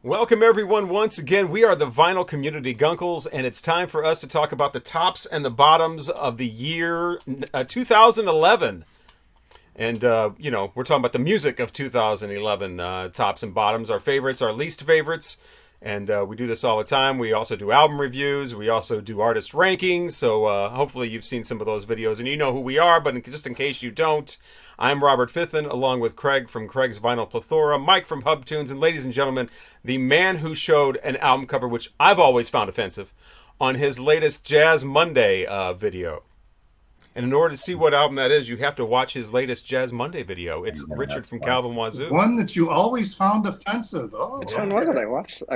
Welcome, everyone. Once again, we are the Vinyl Community Guncles, and it's time for us to talk about the tops and the bottoms of the year 2011. And, we're talking about the music of 2011, tops and bottoms, our favorites, our least favorites. And we do this all the time. We also do album reviews. We also do artist rankings. So hopefully you've seen some of those videos and you know who we are. But just in case you don't, I'm Robert Fithen, along with Craig from Craig's Vinyl Plethora, Mike from Hub Tunes, and ladies and gentlemen, the man who showed an album cover, which I've always found offensive, on his latest Jazz Monday video. And in order to see what album that is, you have to watch his latest Jazz Monday video. It's Richard from Calvin Wazoo. One that you always found offensive. Oh, which one was it? I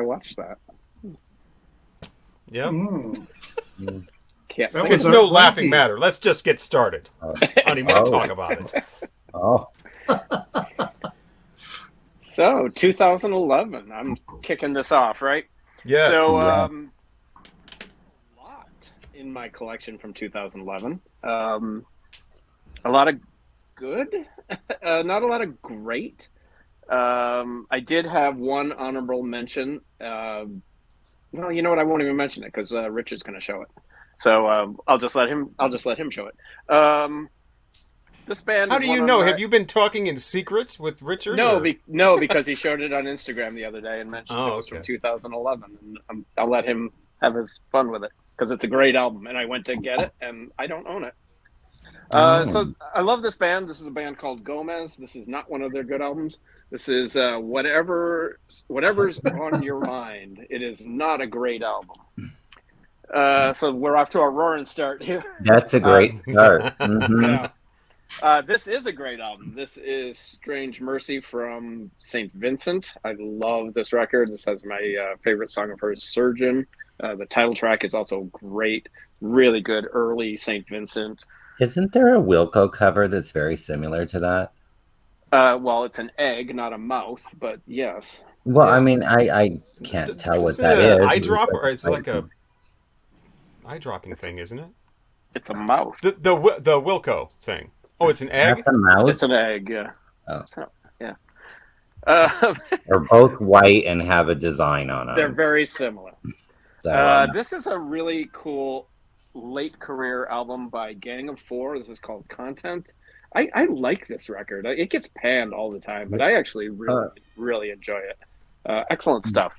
watched that. Yeah. It's no laughing matter. Let's just get started. I don't even want to talk about it. Oh. So, 2011. I'm kicking this off, right? Yes. So, lot in my collection from 2011. A lot of good, not a lot of great. I did have one honorable mention. Well, you know what? I won't even mention it because Richard's going to show it. So I'll just let him show it. This band. How do you know? Have you been talking in secret with Richard? No, because he showed it on Instagram the other day and mentioned it was from 2011, and I'll let him have his fun with it because it's a great album. And I went to get it, and I don't own it. So I love this band. This is a band called Gomez. This is not one of their good albums. This is whatever's on your mind. It is not a great album. So we're off to a roaring start here. That's a great start. Mm-hmm. Yeah. This is a great album. This is Strange Mercy from St. Vincent. I love this record. This has my favorite song of hers, Surgeon. The title track is also great. Really good early St. Vincent. Isn't there a Wilco cover that's very similar to that? Well, it's an egg, not a mouth, but yes. Well, yeah. I mean, I can't tell what that is. Eye drop, or it's like a eye dropping thing, isn't it? It's a mouth. The Wilco thing. Oh, it's an egg? That's a mouse? It's an egg, yeah. Oh. So, yeah. They're both white and have a design on them. They're very similar. This is a really cool late career album by Gang of Four. This is called Content. I like this record. It gets panned all the time, but I actually really enjoy it. Excellent stuff.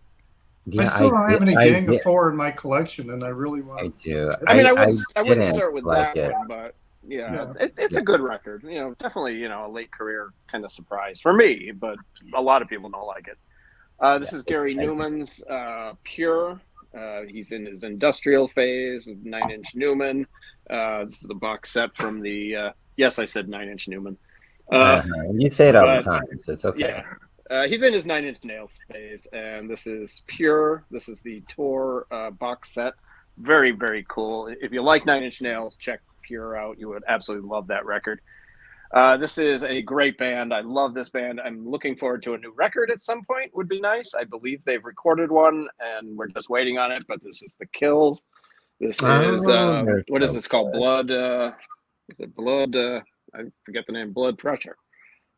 Yeah, I still don't have any Gang of Four in my collection, and I really want. I do. I mean, I wouldn't start with that one, but yeah. It's a good record. You know, definitely a late career kind of surprise for me, but a lot of people don't like it. This is Gary Newman's Pure. He's in his industrial phase of 9 Inch Newman. This is the box set from the yes, I said 9 Inch Newman. You say it all the time, so it's okay. Yeah. He's in his 9 Inch Nails phase, and this is Pure. This is the tour box set. Very, very cool. If you like 9 Inch Nails, check Pure out. You would absolutely love that record. This is a great band. I love this band. I'm looking forward to a new record at some point. Would be nice. I believe they've recorded one, and we're just waiting on it. But this is The Kills. This is what is this called? Blood. Is it Blood? I forget the name. Blood Pressure.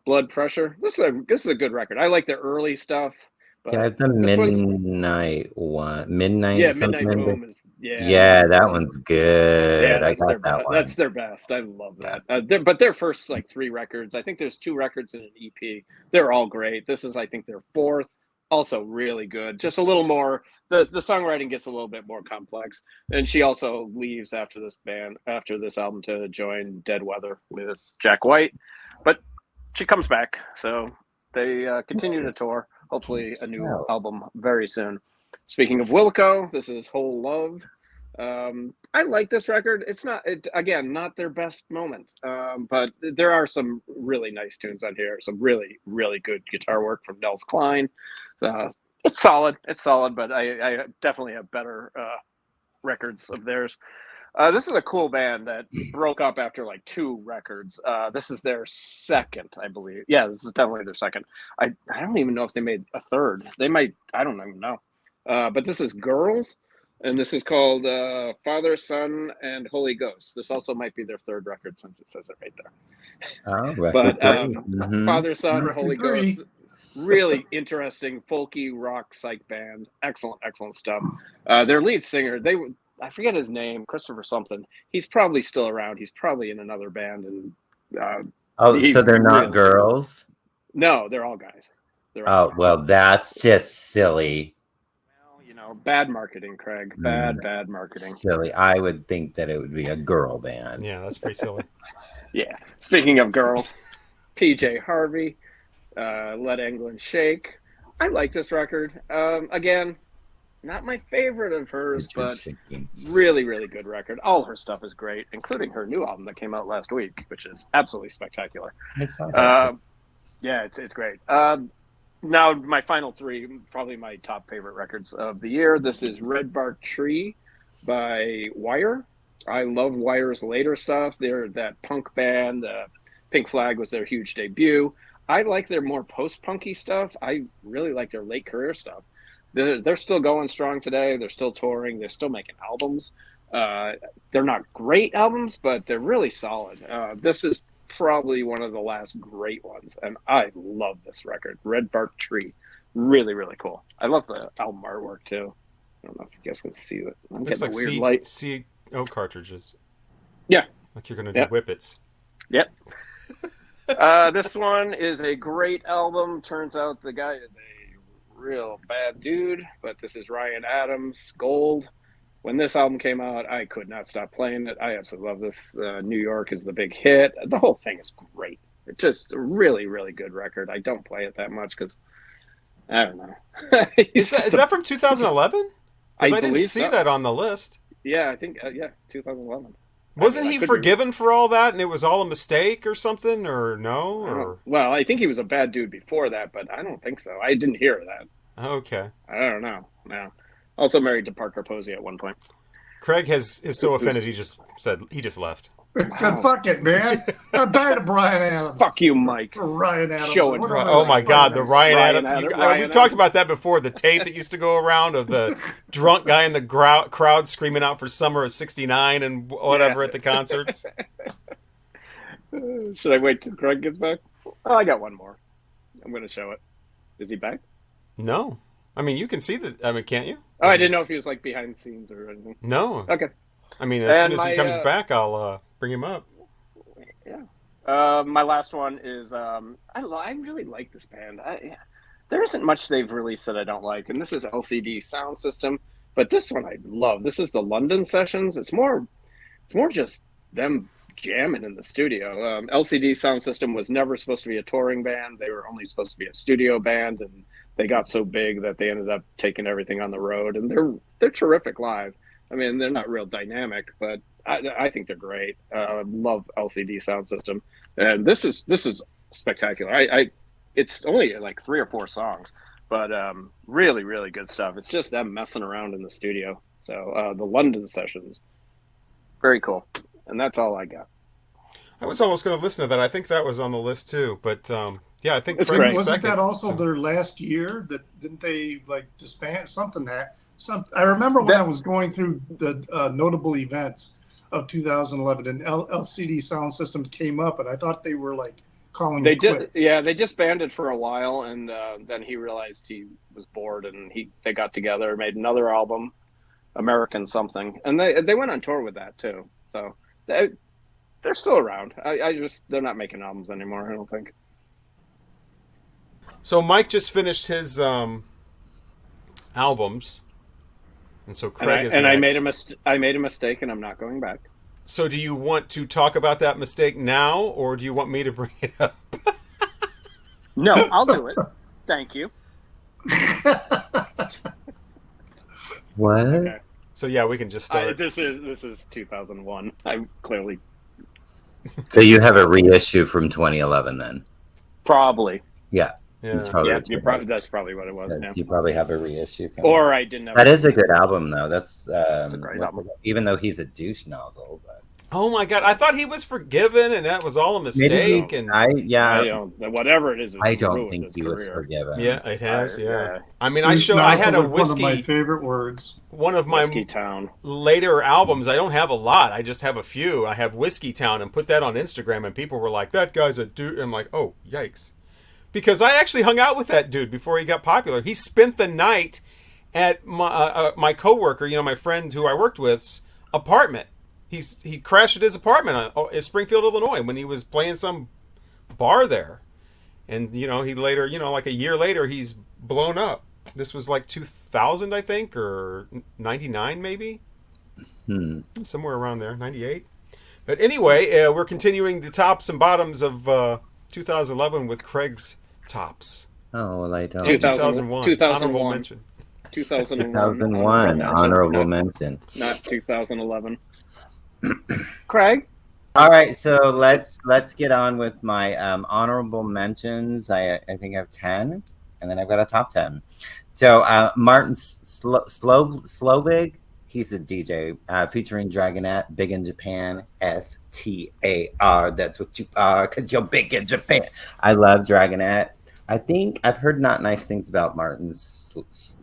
Blood Pressure. This is a good record. I like the early stuff. Yeah, the Midnight one. Midnight. Yeah, Midnight Boom is. Yeah, that one's good. Yeah, I got that one. That's their best. I love that. But their first 3 records. I think there's 2 records in an EP. They're all great. This is, I think, their 4th. Also really good. Just a little more. The songwriting gets a little bit more complex. And she also leaves after this album to join Dead Weather with Jack White. But she comes back. So they continue to tour. Hopefully a new album very soon. Speaking of Wilco, this is Whole Love. I like this record. It's not their best moment, but there are some really nice tunes on here. Some really, really good guitar work from Nels Cline. It's solid, but I definitely have better records of theirs. This is a cool band that broke up after 2 records. This is their second, I believe. Yeah, this is definitely their second. I don't even know if they made a third. They might. I don't even know. But this is Girls, and this is called Father, Son, and Holy Ghost. This also might be their 3rd record since it says it right there. Oh, but Father, Son, Holy Ghost. Really interesting folky rock psych band. Excellent stuff. Their lead singer, I forget his name, Christopher something. He's probably still around. He's probably in another band, and so they're not girls? No, they're all guys. Well, that's just silly. Well, bad marketing, Craig. Bad marketing. Silly. I would think that it would be a girl band. Yeah, that's pretty silly. Yeah. Speaking of girls, PJ Harvey, Let England Shake. I like this record. Again, not my favorite of hers, but really, really good record. All her stuff is great, including her new album that came out last week, which is absolutely spectacular. Yeah, it's great. Now, my final three, probably my top favorite records of the year. This is Red Bark Tree by Wire. I love Wire's later stuff. They're that punk band. Pink Flag was their huge debut. I like their more post-punky stuff. I really like their late career stuff. They're still going strong today. They're still touring. They're still making albums. They're not great albums, but they're really solid. This is probably one of the last great ones, and I love this record. Red Bark Tree. Really, really cool. I love the album artwork, too. I don't know if you guys can see it. I'm looks like weird light. CO cartridges. Yeah. Like you're going to do whippets. Yep. This one is a great album. Turns out the guy is a real bad dude, but this is Ryan Adams, Gold. When this album came out, I could not stop playing it. I absolutely love this. New York is the big hit. The whole thing is great. It's just a really, really good record. I don't play it that much because, I don't know. Is that from 2011? I didn't see that on the list. Yeah, I think, 2011. Wasn't he forgiven for all that and it was all a mistake or something, or no? Or... Well, I think he was a bad dude before that, but I don't think so. I didn't hear that. Okay. I don't know. No. Also married to Parker Posey at one point. Craig is so offended he just left. He said, "Fuck it, man! I'm tired of Brian Adams." Fuck you, Mike. Ryan Adams. Oh my God, the Ryan Adams. We've talked about that before. The tape that used to go around of the drunk guy in the crowd screaming out for "Summer of '69" and whatever at the concerts. Should I wait till Craig gets back? Oh, I got one more. I'm going to show it. Is he back? No. I mean, you can see that. I mean, can't you? Oh, I didn't know if he was like behind the scenes or anything. No. Okay. I mean, as soon as he comes back, I'll bring him up. Yeah. My last one is I really like this band. There isn't much they've released that I don't like, and this is LCD Sound System. But this one I love. This is the London Sessions. It's more just them jamming in the studio. LCD Sound System was never supposed to be a touring band. They were only supposed to be a studio band, and they got so big that they ended up taking everything on the road. And they're terrific live. I mean, they're not real dynamic, but I think they're great. Love LCD Sound System, and this is spectacular. It's only like 3 or 4 songs, but really, really good stuff. It's just them messing around in the studio. So the London Sessions, very cool. And that's all I got. I was almost going to listen to that. I think that was on the list too. But yeah, I think it's great. Wasn't that also their last year? That didn't they like disband something that? I remember when I was going through the notable events of 2011, and LCD Sound System came up, and I thought they were like calling. They did, yeah. They disbanded for a while, and then he realized he was bored, and they got together, made another album, American something, and they went on tour with that too. So they're still around. They're not making albums anymore, I don't think. So Mike just finished his albums. And so Craig is next. I made a mistake, and I'm not going back. So do you want to talk about that mistake now, or do you want me to bring it up? No, I'll do it. Thank you. What? Okay. So yeah, we can just start. This is 2001. I'm clearly. So you have a reissue from 2011 then? Probably. Yeah. Yeah, that's probably what it was. Yeah. You probably have a reissue. Or I didn't. That is a good album, though. That's a great album. Even though he's a douche nozzle. But... Oh my God! I thought he was forgiven, and that was all a mistake. Whatever it is. I don't think he was forgiven. Yeah, it has. Yeah. I mean, I had a whiskey. One of my favorite words. One of my Whiskey Town later albums. I don't have a lot. I just have a few. I have Whiskey Town, and put that on Instagram, and people were like, "That guy's a dude." I'm like, "Oh, yikes." because I actually hung out with that dude before he got popular. He spent the night at my coworker, my friend who I worked with's apartment. He crashed at his apartment in Springfield, Illinois, when he was playing some bar there. And he later, like a year later, he's blown up. This was like 2000, I think, or 99 maybe, somewhere around there, 98. But anyway, we're continuing the tops and bottoms of 2011 with Craig's tops. Oh, well, I don't. 2001. 2001. Honorable mention. 2001. Honorable mention. Not 2011. Craig? All right, so let's get on with my honorable mentions. I think I have 10, and then I've got a top 10. So Martin Slovig, he's a DJ featuring Dragonette, big in Japan, STAR. That's what you are, because you're big in Japan. I love Dragonette. I think I've heard not nice things about Martin Slovig.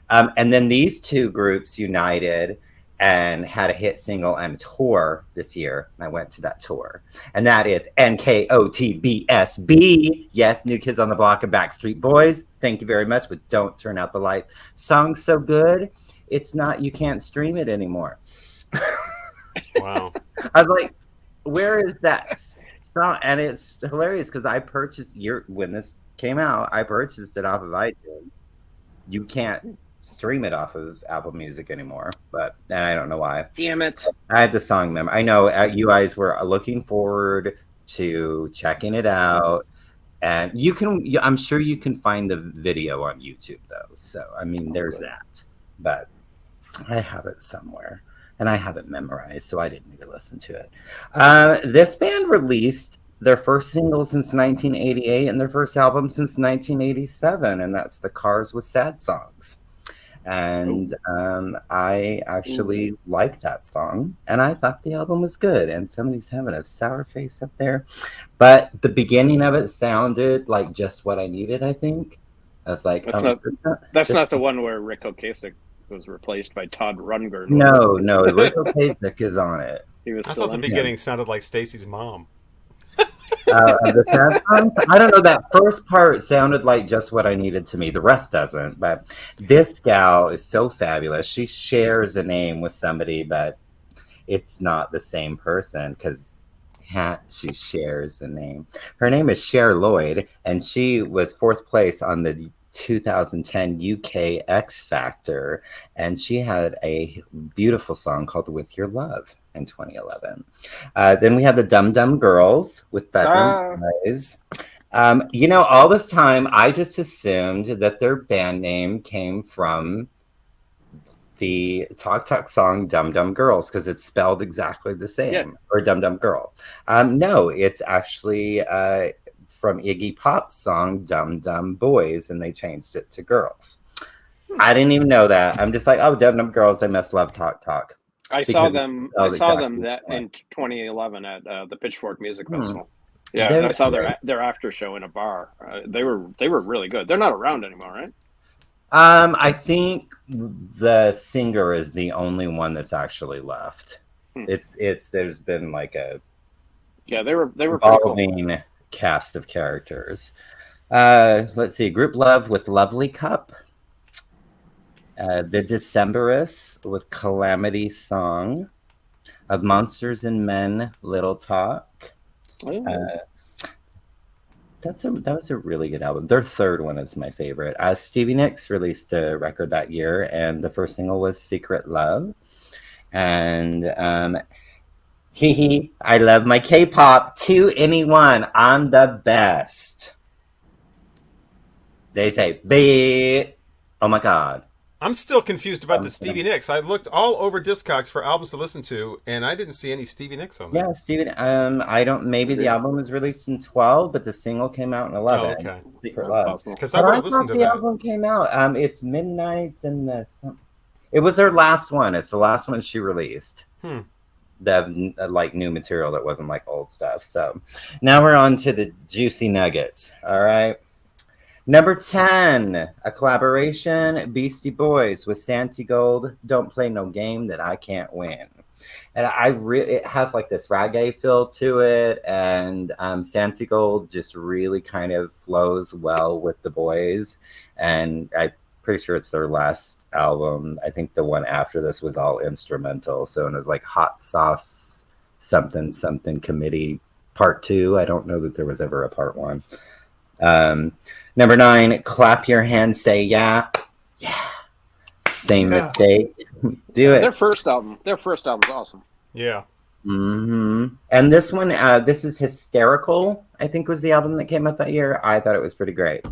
And then these two groups united and had a hit single and a tour this year. I went to that tour. And that is NKOTBSB. Yes, New Kids on the Block and Backstreet Boys. Thank you very much, but Don't Turn Out the Lights. Song's so good, it's not, you can't stream it anymore. Wow. I was like, where is that song? And it's hilarious because I purchased, when this came out, I purchased it off of iTunes. You can't stream it off of Apple Music anymore, and I don't know why. Damn it! I had the song member. I know you guys were looking forward to checking it out, and I'm sure you can find the video on YouTube though. So I mean, there's that. But I have it somewhere, and I have it memorized, so I didn't need to listen to it. This band released their first single since 1988 and their first album since 1987, and that's The Cars with Sad Songs. And I actually liked that song, and I thought the album was good. And somebody's having a sour face up there, but the beginning of it sounded like just what I needed. I think I was like, that's not the one where Rick Ocasek was replaced by Todd Rundgren. No, Rick Ocasek is on it. I thought the beginning sounded like Stacy's mom. The sad songs? I don't know. That first part sounded like just what I needed to me. The rest doesn't. But this gal is so fabulous. She shares a name with somebody, but it's not the same person because she shares a name. Her name is Cher Lloyd, and she was 4th place on the 2010 UK X Factor, and she had a beautiful song called With Your Love in 2011. Then we have the Dum Dum Girls with Bedroom Eyes. All this time, I just assumed that their band name came from the Talk Talk song Dum Dum Girls because it's spelled exactly the same, or Dum Dum Girl. No, it's actually from Iggy Pop's song Dum Dum Boys, and they changed it to Girls. I didn't even know that. I'm just like, oh, Dum Dum Girls, they must love Talk Talk. I saw them that in 2011 at the Pitchfork Music Festival. Yeah, and I saw their after show in a bar. They were really good. They're not around anymore, right? I think the singer is the only one that's actually left. It's there's been like a they were evolving cool cast of characters. Let's see, Group Love with Lovely Cup. The Decemberists with Calamity Song. Of Monsters and Men, Little Talk. That was a really good album. Their third one is my favorite. Stevie Nicks released a record that year, and the first single was Secret Love. And I love my K-pop to anyone. I'm the best. They say, babe. Oh my God. I'm still confused about the Stevie Nicks. I looked all over Discogs for albums to listen to, and I didn't see any Stevie Nicks on there. Yeah, Stevie. I don't. Maybe the album was released in 12, but the single came out in 11. Oh, okay. Secret Love. Because I would have listened to that. The album came out. It's Midnights and it was their last one. It's the last one she released. The like new material that wasn't like old stuff. So now we're on to the juicy nuggets. All right. Number 10, a collaboration, Beastie Boys with Santi Gold, Don't Play No Game That I Can't Win. And it has like this reggae feel to it, and Santigold just really kind of flows well with the boys. And I'm pretty sure it's their last album. I think the one after this was all instrumental. So it was like Hot Sauce something something committee part 2. I don't know that there was ever a part 1. Number 9, Clap Your Hands, Say Yeah. Yeah. Same mistake. Do it. Their first album was awesome. Yeah. Mm-hmm. And this one, this is Hysterical, I think was the album that came out that year. I thought it was pretty great.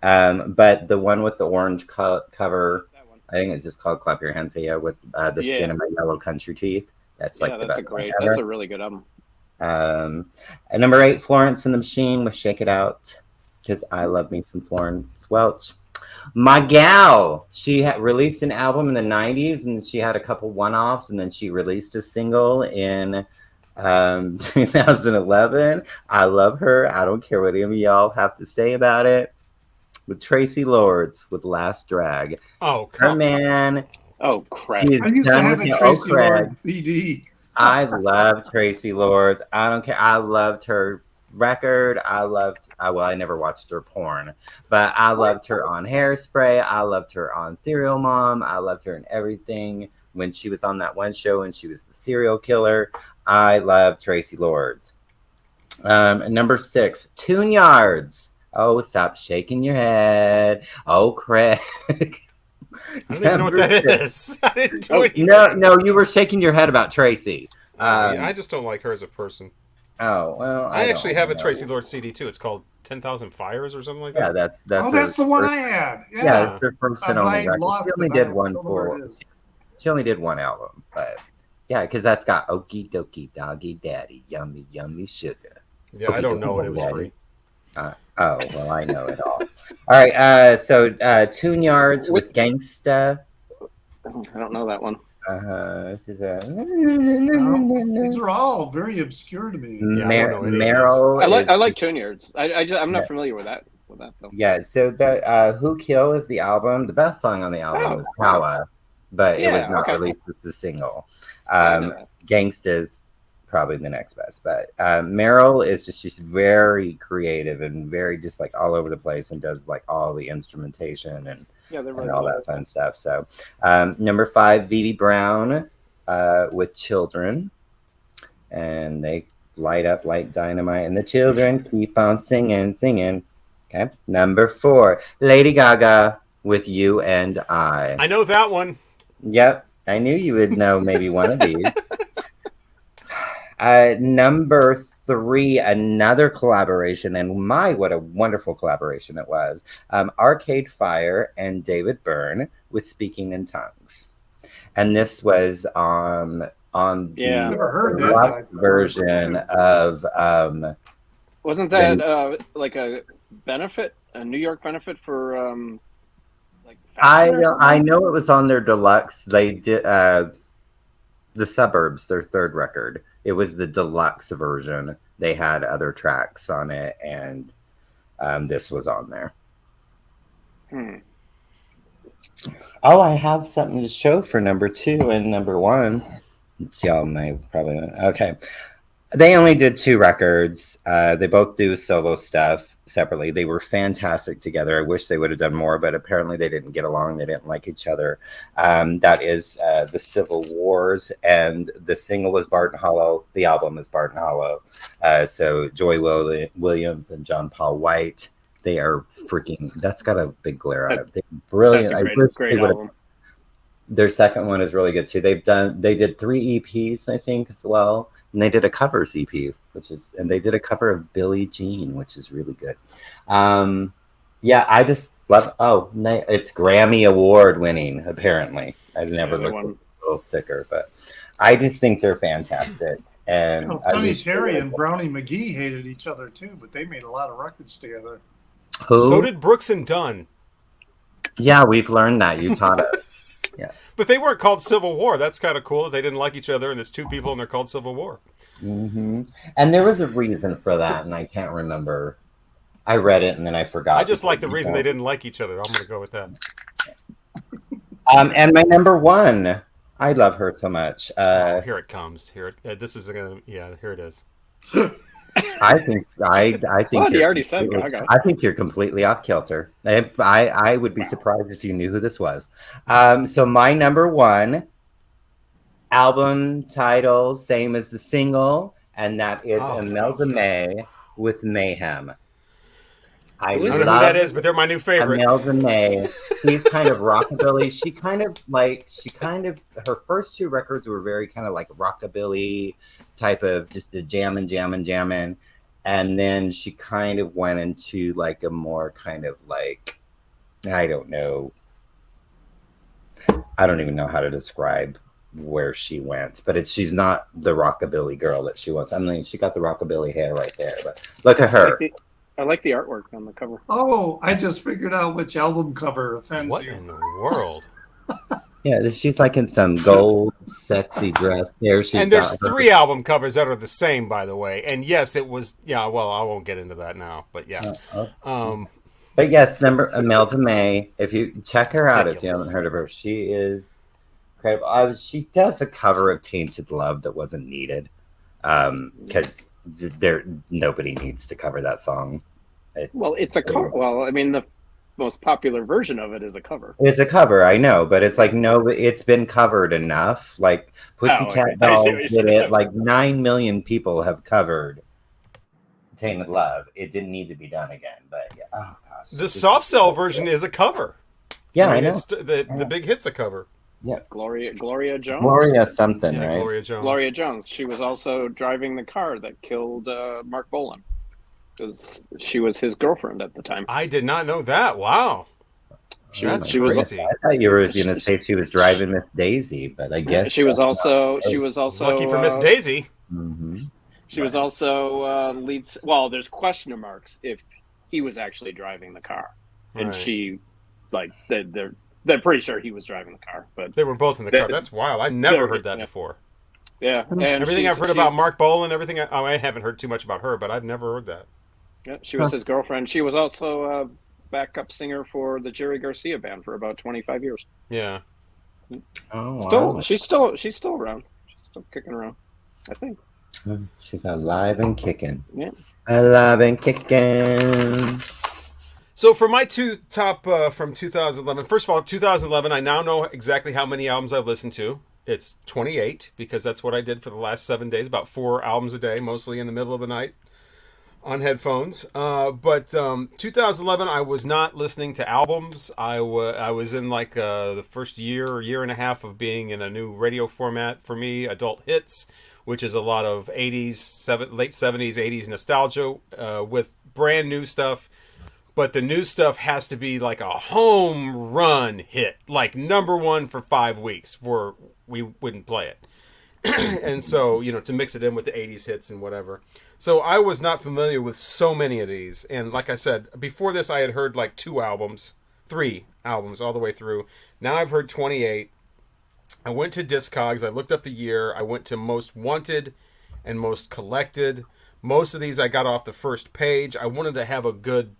But the one with the orange cover, I think it's just called Clap Your Hands, Say Yeah, with the Skin of My Yellow Country Teeth. That's like the best one ever. That's a really good album. At number 8, Florence and the Machine with Shake It Out, because I love me some Florence Welch. My gal, she released an album in the 90s, and she had a couple one-offs, and then she released a single in 2011. I love her. I don't care what any of y'all have to say about it. With Tracy Lords with Last Drag. Oh, her man. Oh, crap. I used to have a Tracy Lords CD. I love Tracy Lords. I don't care. I loved her record. I never watched her porn, but I loved her on Hairspray. I loved her on Serial Mom. I loved her in everything. When she was on that one show and she was the serial killer, I love Tracy Lords. Number 6, Tune Yards. Oh, stop shaking your head. Oh, Craig. I don't even know what that is. I didn't do anything. No, you were shaking your head about Tracy. I just don't like her as a person. Oh, well, I actually have a Tracy Lords CD too. It's called 10,000 Fires or something like that. Yeah, that's that's the one I had. Yeah, it's her first and only record. She only did one She only did one album, but yeah, because that's got Okie Dokie Doggy Daddy Yummy Yummy Sugar. Yeah, I don't know it. It was free. Oh, well, I know it all. All right, so Tune Yards with Gangsta. I don't know that one. This is these are all very obscure to me. Meryl. I like Tune Yards. I'm not familiar with that though. Yeah, so the Who Kill is the album. The best song on the album was Power, but it was not released as a single. Gangsta is probably the next best, but Meryl is just very creative and very just like all over the place and does like all the instrumentation and all that fun stuff. So number 5, Vivi Brown with Children, and they light up like dynamite, and the children keep on singing. Okay. Number 4, Lady Gaga with You and I. I know that one. Yep, I knew you would know maybe one of these. Number 3, another collaboration, and what a wonderful collaboration it was. Arcade Fire and David Byrne with Speaking in Tongues. And this was on the deluxe version of... wasn't that like a benefit, a New York benefit for... I know it was on their deluxe. They did The Suburbs, their third record. It was the deluxe version. They had other tracks on it, and this was on there. Oh, I have something to show for number 2 and number 1. Y'all may probably okay. They only did 2 records. They both do solo stuff separately. They were fantastic together. I wish they would have done more, but apparently they didn't get along. They didn't like each other. That is The Civil Wars, and the single was Barton Hollow. The album is Barton Hollow. So Joy Williams and John Paul White, they are freaking... That's got a big glare on it. They're brilliant. That's a great album. Their second one is really good too. They did 3 EPs, I think, as well. And they did a covers EP, and they did a cover of Billie Jean, which is really good. Yeah, I just love. Oh, it's Grammy Award winning. Apparently, I never looked at a little sticker, but I just think they're fantastic. And Tony Terry and Brownie McGee hated each other too, but they made a lot of records together. Who? So did Brooks and Dunn. Yeah, we've learned that. You taught us. Yeah. But they weren't called Civil War. That's kind of cool that they didn't like each other, and there's 2 people and they're called Civil War. Mm-hmm. And there was a reason for that, and I can't remember. I read it and then I forgot. I just like the reason they didn't like each other. I'm going to go with that. And my number 1, I love her so much. Oh, here it comes. This is gonna. Yeah, here it is. I think Well, he you're already said Gaga. I think you're completely off kilter. I would be surprised if you knew who this was. So my number one album title, same as the single, and that is Imelda May with Mayhem. I Who is I don't know who that is, but they're my new favorite. Imelda May. She's kind of rockabilly. She kind of her first two records were very kind of like rockabilly type of just a jamming. And then she kind of went into like a more kind of like, I don't know. I don't even know how to describe where she went, but she's not the rockabilly girl that she was. I mean, she got the rockabilly hair right there, but look at her. I like the artwork on the cover. Oh, I just figured out which album cover offends What you. in the world? Yeah, she's like in some gold, sexy dress there. And there's 3 album covers that are the same, by the way. And yes, it was. Yeah, well, I won't get into that now, but yeah. But yes, Imelda May. If you check her out, ridiculous. if you haven't heard of her, she is incredible. She does a cover of "Tainted Love" that wasn't needed, because nobody needs to cover that song. It's a cover. Well, I mean, the most popular version of it is a cover. It's a cover, I know, but it's like no, it's been covered enough. Like Pussycat Dolls did it. Like 9 million people have covered "Tainted Love." It didn't need to be done again, but yeah. Oh gosh, the soft cell version is a cover. Yeah, I know. It's the big hit's a cover. Yeah, Gloria Jones. Gloria something, right? Gloria Jones. She was also driving the car that killed Mark Bolan. Because she was his girlfriend at the time. I did not know that. Wow. She was crazy. I thought you were going to say she was driving Miss Daisy, but I guess she was also lucky for Miss Daisy. Mm-hmm. She was also leads. Well, there's question marks if he was actually driving the car, and she, like, they're pretty sure he was driving the car, but they were both in the car. That's wild. I never heard that before. Yeah, and everything I've heard about Mark Bolan, everything I haven't heard too much about her, but I've never heard that. Yeah, she was his girlfriend. She was also a backup singer for the Jerry Garcia band for about 25 years. Yeah. Oh, wow. She's still around. She's still kicking around, I think. She's alive and kicking. Yeah. Alive and kicking. So for my 2 top from 2011, first of all, 2011, I now know exactly how many albums I've listened to. It's 28, because that's what I did for the last 7 days, about 4 albums a day, mostly in the middle of the night on headphones. But 2011, I was not listening to albums. I was in like the first year and a half of being in a new radio format for me, Adult Hits, which is a lot of late 70s, 80s nostalgia with brand new stuff. But the new stuff has to be like a home run hit, like number 1 for 5 weeks, where we wouldn't play it. And so, to mix it in with the 80s hits and whatever. So I was not familiar with so many of these. And like I said, before this I had heard like 3 albums all the way through. Now I've heard 28. I went to Discogs. I looked up the year. I went to Most Wanted and Most Collected. Most of these I got off the first page. I wanted to have a good,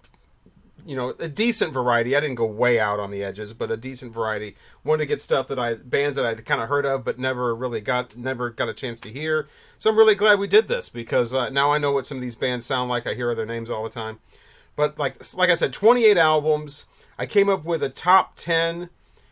a decent variety. I didn't go way out on the edges, but a decent variety. Wanted to get stuff bands that I'd kind of heard of, but never got a chance to hear. So I'm really glad we did this, because now I know what some of these bands sound like. I hear their names all the time. But like I said, 28 albums. I came up with a top 10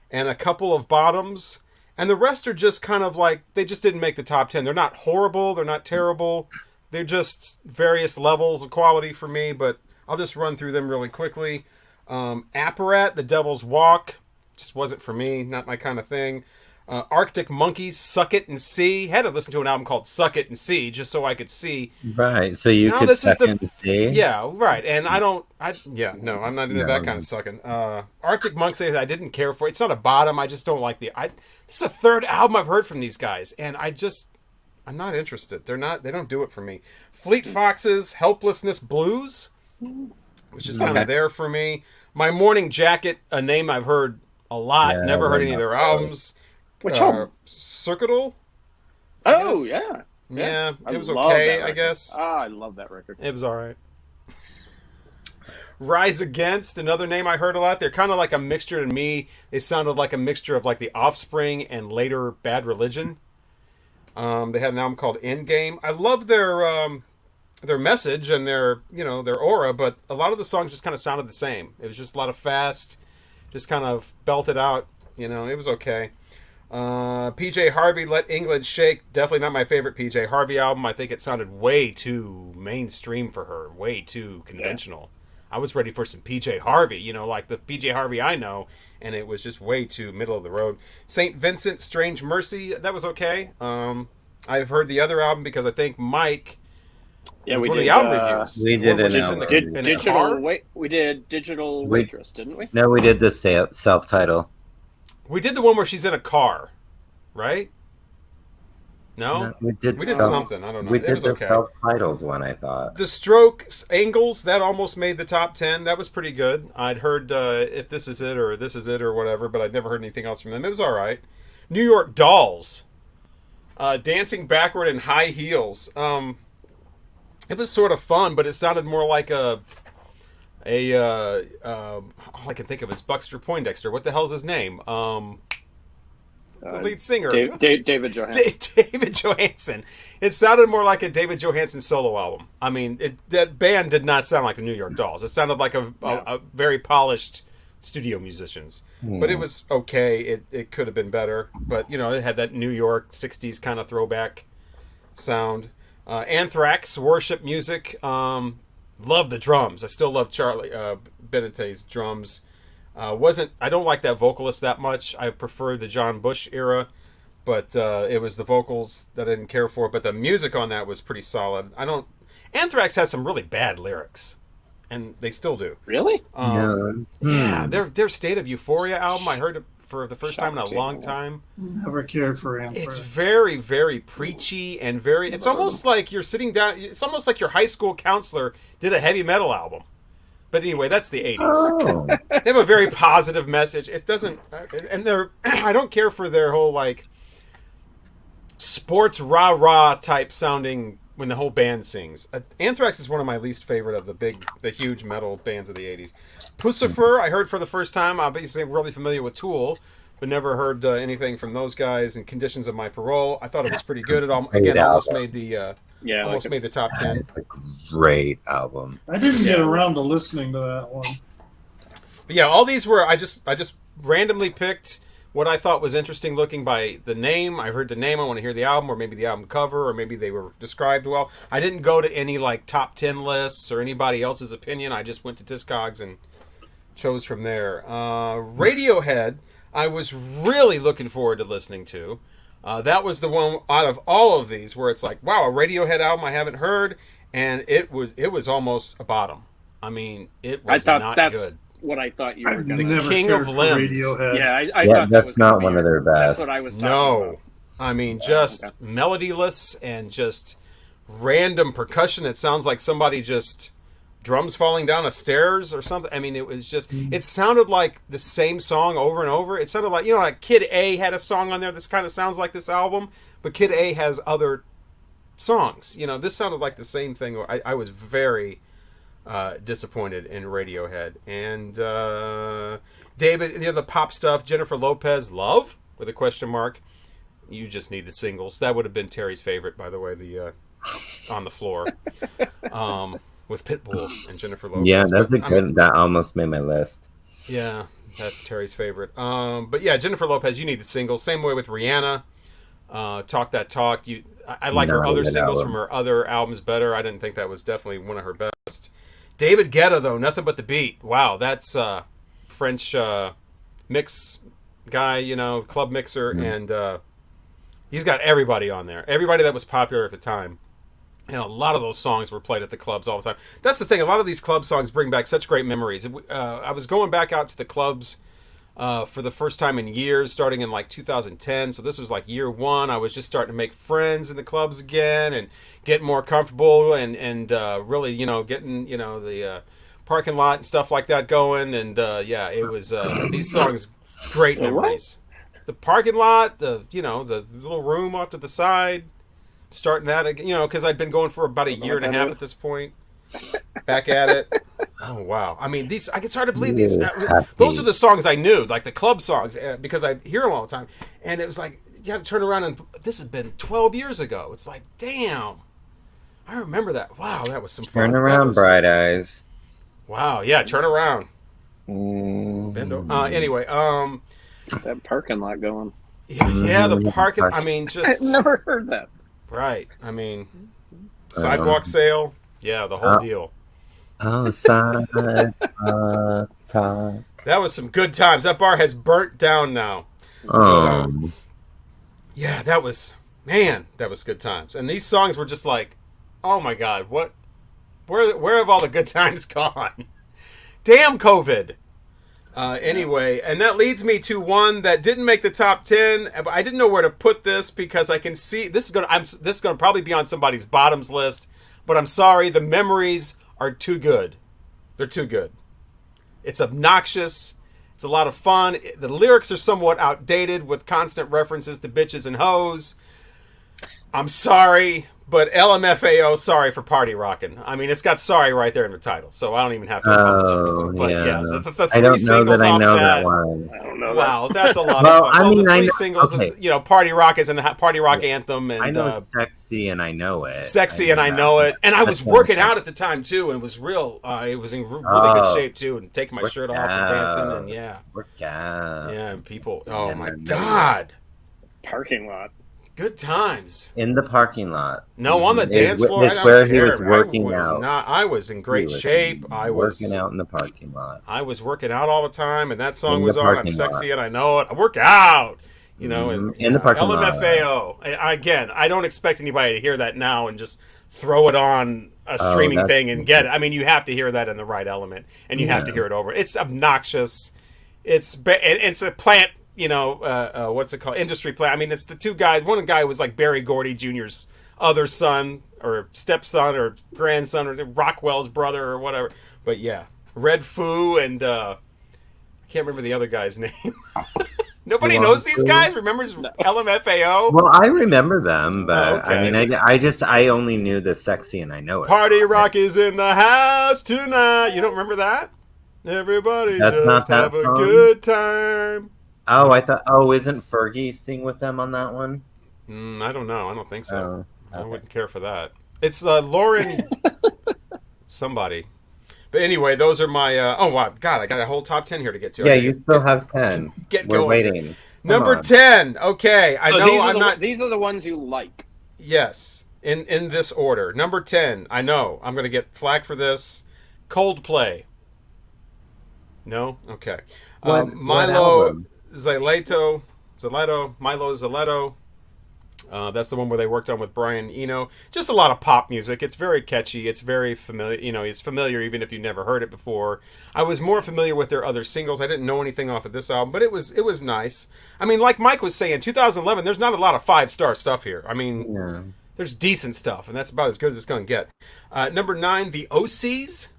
and a couple of bottoms, and the rest are just kind of like, they just didn't make the top 10. They're not horrible. They're not terrible. They're just various levels of quality for me, but I'll just run through them really quickly. Apparat, The Devil's Walk, just wasn't for me, not my kind of thing. Arctic Monkeys, Suck It and See. Had to listen to an album called Suck It and See just so I could see. Right, so you could suck and see. Yeah, right. And I'm not into that kind of sucking. Arctic Monkeys, I didn't care for. It's not a bottom. I just don't like this is the 3rd album I've heard from these guys, and I'm not interested. They don't do it for me. Fleet Foxes, Helplessness Blues, which is kind of there for me. My Morning Jacket, a name I've heard a lot. Yeah, never heard any of their albums. Which album? Circuital? Oh, yeah. Yeah, it was okay, I guess. I love that record. It was all right. Rise Against, another name I heard a lot. They're kind of like a mixture to me. They sounded like a mixture of like The Offspring and later Bad Religion. They had an album called Endgame. I love their message and their aura, but a lot of the songs just kind of sounded the same. It was just a lot of fast, just kind of belted out. It was okay. PJ Harvey, Let England Shake. Definitely not my favorite PJ Harvey album. I think it sounded way too mainstream for her, way too conventional. Yeah. I was ready for some PJ Harvey, like the PJ Harvey I know, and it was just way too middle of the road. St. Vincent, Strange Mercy, that was okay. I've heard the other album because I think Mike was one of the album reviews. We did we did Digital Waitress, didn't we? No, we did the self-title. We did the one where she's in a car, right? No, we did something. I don't know. We did it was the okay. Self-titled one, I thought. The Strokes, Angles, that almost made the top 10. That was pretty good. I'd heard If This Is It or This Is It or whatever, but I'd never heard anything else from them. It was all right. New York Dolls, Dancing Backward in High Heels. It was sort of fun, but it sounded more like all I can think of is Buster Poindexter. What the hell's his name? The lead singer. David Johansen. David Johansen. It sounded more like a David Johansen solo album. I mean, that band did not sound like the New York Dolls. It sounded like a very polished studio musicians. But it was okay. It could have been better. But, it had that New York 60s kind of throwback sound. Anthrax, Worship Music. Love the drums. I still love Charlie Benete's drums. I don't like that vocalist that much. I prefer the John Bush era, but it was the vocals that I didn't care for. But the music on that was pretty solid. Anthrax has some really bad lyrics, and they still do. Really? Yeah, their State of Euphoria album, I heard it for the first time in a long time. Never cared for Anthrax. It's very, very preachy and it's almost like you're sitting down. It's almost like your high school counselor did a heavy metal album. But anyway, that's the 80s. Oh. They have a very positive message. It doesn't, and I don't care for their whole like sports rah-rah type sounding when the whole band sings. Anthrax is one of my least favorite of the huge metal bands of the 80s. Pussifer, I heard for the first time. Obviously, I'm really familiar with Tool, but never heard anything from those guys. And Conditions of My Parole, I thought it was pretty good. It almost made the made the top 10. It's a great album. I didn't get around to listening to that one. But yeah, all these were I just randomly picked what I thought was interesting looking by the name. I heard the name, I want to hear the album, or maybe the album cover, or maybe they were described well. I didn't go to any like top 10 lists or anybody else's opinion. I just went to Discogs and chose from there. Radiohead, I was really looking forward to listening to. That was the one out of all of these where it's like, wow, a Radiohead album I haven't heard, and it was almost a bottom. I mean, it was not good. What I thought you were going to King of Limbs. Yeah, I thought that's that was not one of their best. That's what I was talking about. I mean, just melodyless and just random percussion. It sounds like somebody just drums falling down a stairs or something. I mean, it was just, it sounded like the same song over and over. It sounded like, like Kid A had a song on there that kind of sounds like this album, but Kid A has other songs. This sounded like the same thing. I was very disappointed in Radiohead. And David, the pop stuff, Jennifer Lopez, Love, with a question mark. You just need the singles. That would have been Terry's favorite, by the way, the On the Floor. With Pitbull and Jennifer Lopez. Yeah, that almost made my list. Yeah, that's Terry's favorite. But yeah, Jennifer Lopez, you need the singles. Same way with Rihanna. Talk That Talk. I like her other singles from her other albums better. I didn't think that was definitely one of her best. David Guetta, though, Nothing But the Beat. Wow, that's French mix guy, club mixer, and he's got everybody on there. Everybody that was popular at the time. And a lot of those songs were played at the clubs all the time. That's the thing. A lot of these club songs bring back such great memories. I was going back out to the clubs for the first time in years, starting in like 2010. So this was like year one. I was just starting to make friends in the clubs again and getting more comfortable and really, getting, the parking lot and stuff like that going. And it was these songs, great memories. The parking lot, the little room off to the side. Starting that again, because I'd been going for about a year and a half at this point. Back at it. Oh wow! I mean, these. It's hard to believe these. Happy. Those are the songs I knew, like the club songs, because I hear them all the time. And it was like you had to turn around and this has been 12 years ago. It's like, damn, I remember that. Wow, that was some fun. Turn around, Bright Eyes. Wow, yeah, turn around. Mm. Anyway, That parking lot going. yeah, the parking. I mean, just I've never heard that. right. I mean, sidewalk sale. Yeah, the whole deal. Oh, sidewalk talk. That was some good times. That bar has burnt down now. Yeah, that was good times. And these songs were just like, oh my God, where have all the good times gone? Damn COVID. Anyway, and that leads me to one that didn't make the top 10, but I didn't know where to put this because I can see this is gonna probably be on somebody's bottoms list, but I'm sorry, the memories are too good. They're too good. It's obnoxious. It's a lot of fun. The lyrics are somewhat outdated with constant references to bitches and hoes. I'm sorry, but LMFAO, sorry for party rocking. I mean, it's got sorry right there in the title, so I don't even have to apologize for it. But yeah, the three I don't know singles that I off know that. that one. I don't know. Wow, that's a lot Well, of fun. I mean, the I three know- singles, okay. Party Rock is in the Party Rock anthem, and I know it's sexy and I know it. Sexy and I know it. And I was That's working one. out at the time too, and was real. It was in really Oh. good shape too, and taking my Work shirt off and dancing, and yeah, Work out. yeah, and people. Oh Yeah, my I know. God, Parking lot. good times. In the parking lot. No, on the dance floor. It's where he was working out. I was in great He was shape. I was working out in the parking lot. I was working out all the time, and that song In the was on. I'm parking sexy lot. and I know it. I work out, you know. And In the parking lot. LMFAO. Again, I don't expect anybody to hear that now and just throw it on a streaming thing and get it. I mean, you have to hear that in the right element, and you have to hear it over. It's obnoxious. It's a plant. You know, what's it called? Industry plant. I mean, it's the two guys. One guy was like Barry Gordy Jr.'s other son or stepson or grandson or Rockwell's brother or whatever. But yeah, Red Foo and I can't remember the other guy's name. Nobody knows these guys. Remembers LMFAO? Well, I remember them, but okay. I mean, I only knew the sexy and I know it. Party Rock is in the house tonight. You don't remember that? Everybody That's just not that have a song? good time. Oh, I thought. Oh, isn't Fergie sing with them on that one? I don't know. I don't think so. Oh, okay. I wouldn't care for that. It's Lauren somebody. But anyway, those are my. Oh wow, God! I got a whole top 10 here to get to. Yeah, you still have 10. Get We're going. waiting. Come Number on. 10. Okay, I know I'm not. These are the ones you like. Yes, in this order. Number 10. I know I'm going to get flack for this. Coldplay. No. Okay. What Milo album? Ziletto, Milo Ziletto. That's the one where they worked on with Brian Eno. Just a lot of pop music. It's very catchy. It's very familiar. You know, it's familiar even if you never heard it before. I was more familiar with their other singles. I didn't know anything off of this album, but it was nice. I mean, like Mike was saying, 2011. There's not a lot of 5-star stuff here. I mean, Yeah. there's decent stuff, and that's about as good as it's going to get. Number 9, the OCs,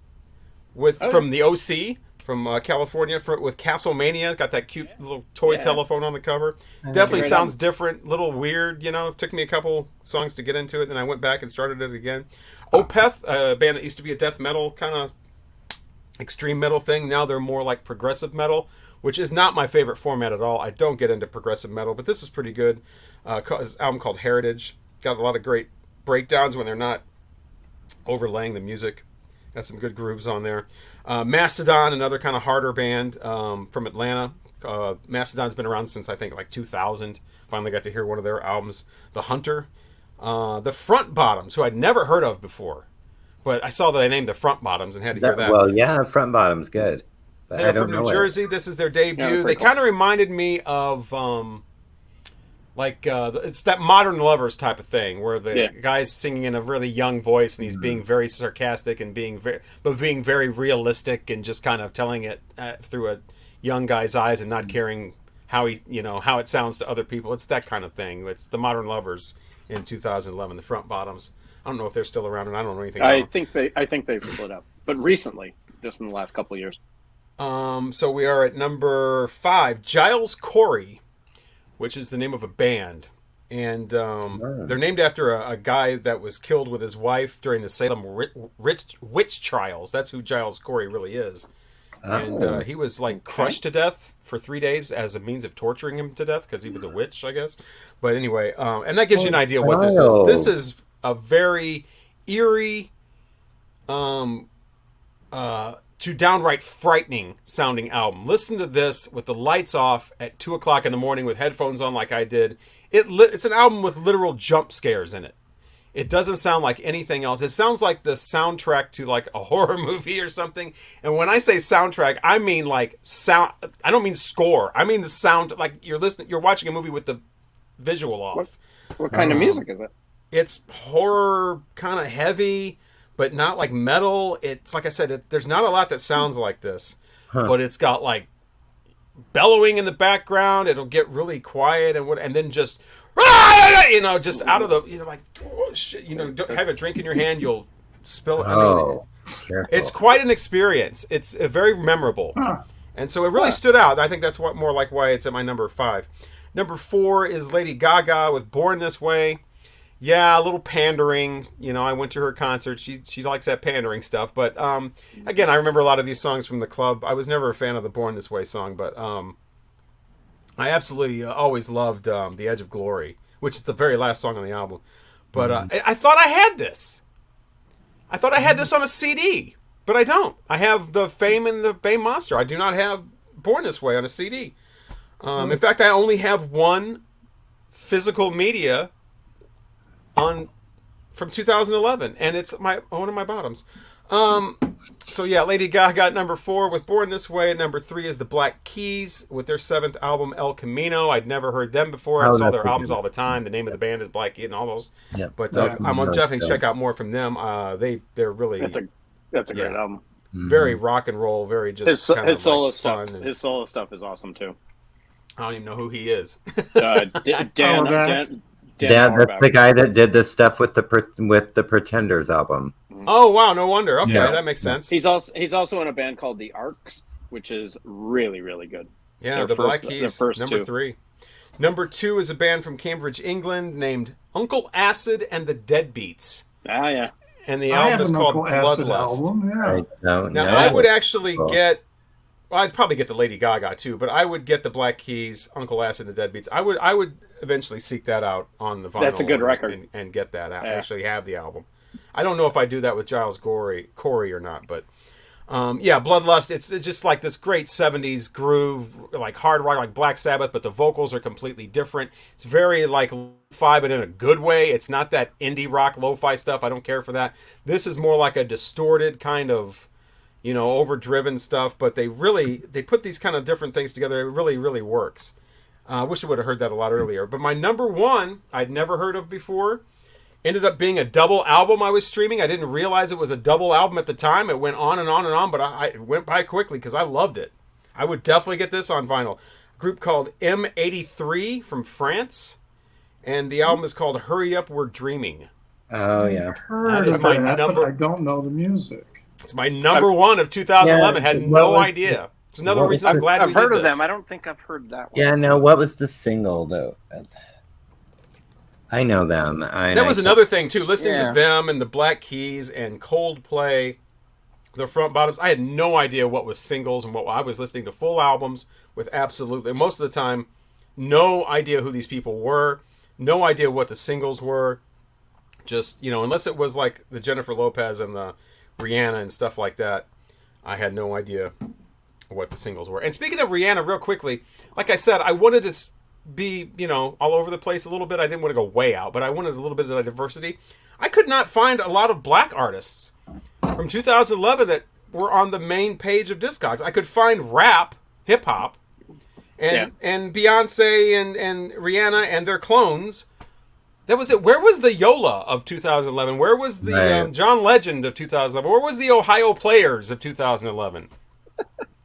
from the OC. From California with Castlemania. Got that cute little toy telephone on the cover. Definitely sounds different, little weird, you know. Took me a couple songs to get into it, then I went back and started it again. Opeth, a band that used to be a death metal kind of extreme metal thing. Now they're more like progressive metal, which is not my favorite format at all. I don't get into progressive metal, but this was pretty good. This album called Heritage. Got a lot of great breakdowns when they're not overlaying the music. Got some good grooves on there. Mastodon, another kind of harder band from Atlanta. Mastodon's been around since I think like 2000. Finally got to hear one of their albums. The Hunter. The Front Bottoms, who I'd never heard of before. But I saw that they named the Front Bottoms and had to hear that. Well, yeah, Front Bottom's good. But They're I don't from know New it. Jersey. This is their debut. Yeah, They cool. kind of reminded me of it's that Modern Lovers type of thing where the guy's singing in a really young voice and he's being very sarcastic and being very realistic and just kind of telling it through a young guy's eyes and not caring how how it sounds to other people. It's that kind of thing. It's the Modern Lovers in 2011, the Front Bottoms. I don't know if they're still around, and I don't know anything about them. I think they've split up, but recently, just in the last couple of years. So we are at number 5, Giles Corey, which is the name of a band. and they're named after a guy that was killed with his wife during the Salem witch trials. That's who Giles Corey really is. And he was like crushed to death for 3 days as a means of torturing him to death because he was a witch, I guess. But anyway, and that gives you an idea what this is. This is a very eerie, to downright frightening sounding album. Listen to this with the lights off at 2 o'clock in the morning with headphones on like I did. It's an album with literal jump scares in it. It doesn't sound like anything else. It sounds like the soundtrack to like a horror movie or something. And when I say soundtrack, I mean like sound. I don't mean score. I mean the sound. Like you're watching a movie with the visual off. What kind of music is it? It's horror, kind of heavy, but not like metal. It's like I said, there's not a lot that sounds like this, but it's got like bellowing in the background. It'll get really quiet and then just. Just out of the, like, oh, shit, don't have a drink in your hand, you'll spill it. It's quite an experience. It's very memorable. And so it really stood out. I think that's more like why it's at my number 5. Number 4 is Lady Gaga with Born This Way. Yeah, a little pandering. I went to her concert. She likes that pandering stuff. But, again, I remember a lot of these songs from the club. I was never a fan of the Born This Way song, but, I absolutely always loved The Edge of Glory, which is the very last song on the album. But I thought I had this. I thought I had this on a CD, but I don't. I have the Fame and the Fame Monster. I do not have Born This Way on a CD. In fact, I only have one physical media from 2011, and it's one of my bottoms. So yeah, Lady Gaga at number 4 with Born This Way. At number 3 is the Black Keys with their 7th album El Camino. I'd never heard them before. I saw their albums all the time. The name of the band is Black Keys and all those. Yeah. But I'm gonna definitely check out more from them. They're really that's a great album. Very rock and roll. Very just his solo stuff. His solo stuff is awesome too. I don't even know who he is. Dan, that's the guy that did this stuff with the Pretenders album. Oh wow, no wonder. Okay, that makes sense. He's also in a band called the Arcs, which is really, really good. Yeah, the Black Keys, number 3. Number 2 is a band from Cambridge, England, named Uncle Acid and the Deadbeats. Ah, yeah. And the album is called Bloodlust. I would actually I'd probably get the Lady Gaga too, but I would get the Black Keys, Uncle Acid and the Deadbeats. I would eventually seek that out on the vinyl. That's a good record. And get that out. Actually have the album. I don't know if I do that with Giles Corey or not, but Bloodlust. It's just like this great 70s groove, like hard rock, like Black Sabbath, but the vocals are completely different. It's very like lo-fi, but in a good way. It's not that indie rock lo-fi stuff. I don't care for that. This is more like a distorted kind of, overdriven stuff, but they put these kind of different things together. It really, really works. I wish I would have heard that a lot earlier. But my number 1, I'd never heard of before. Ended up being a double album I was streaming. I didn't realize it was a double album at the time. It went on and on and on, but it went by quickly because I loved it. I would definitely get this on vinyl. A group called M83 from France, and the album is called Hurry Up, We're Dreaming. Oh, yeah. That is my number. I don't know the music. It's my number 1 of 2011. Had no idea. It's another reason I'm glad we did this. I've heard of them. I don't think I've heard that one. Yeah, no, what was the single, though? I know them. That was another thing, too. Listening to them and the Black Keys and Coldplay, the front bottoms, I had no idea what was singles and what I was listening to full albums with absolutely, most of the time, no idea who these people were, no idea what the singles were. Just, unless it was like the Jennifer Lopez and the Rihanna and stuff like that, I had no idea what the singles were. And speaking of Rihanna, real quickly, like I said, I wanted to be, all over the place a little bit. I didn't want to go way out, but I wanted a little bit of diversity. I could not find a lot of black artists from 2011 that were on the main page of Discogs. I could find rap, hip hop, and Beyonce and Rihanna and their clones. That was it. Where was the Yola of 2011? Where was the John Legend of 2011? Where was the Ohio Players of 2011?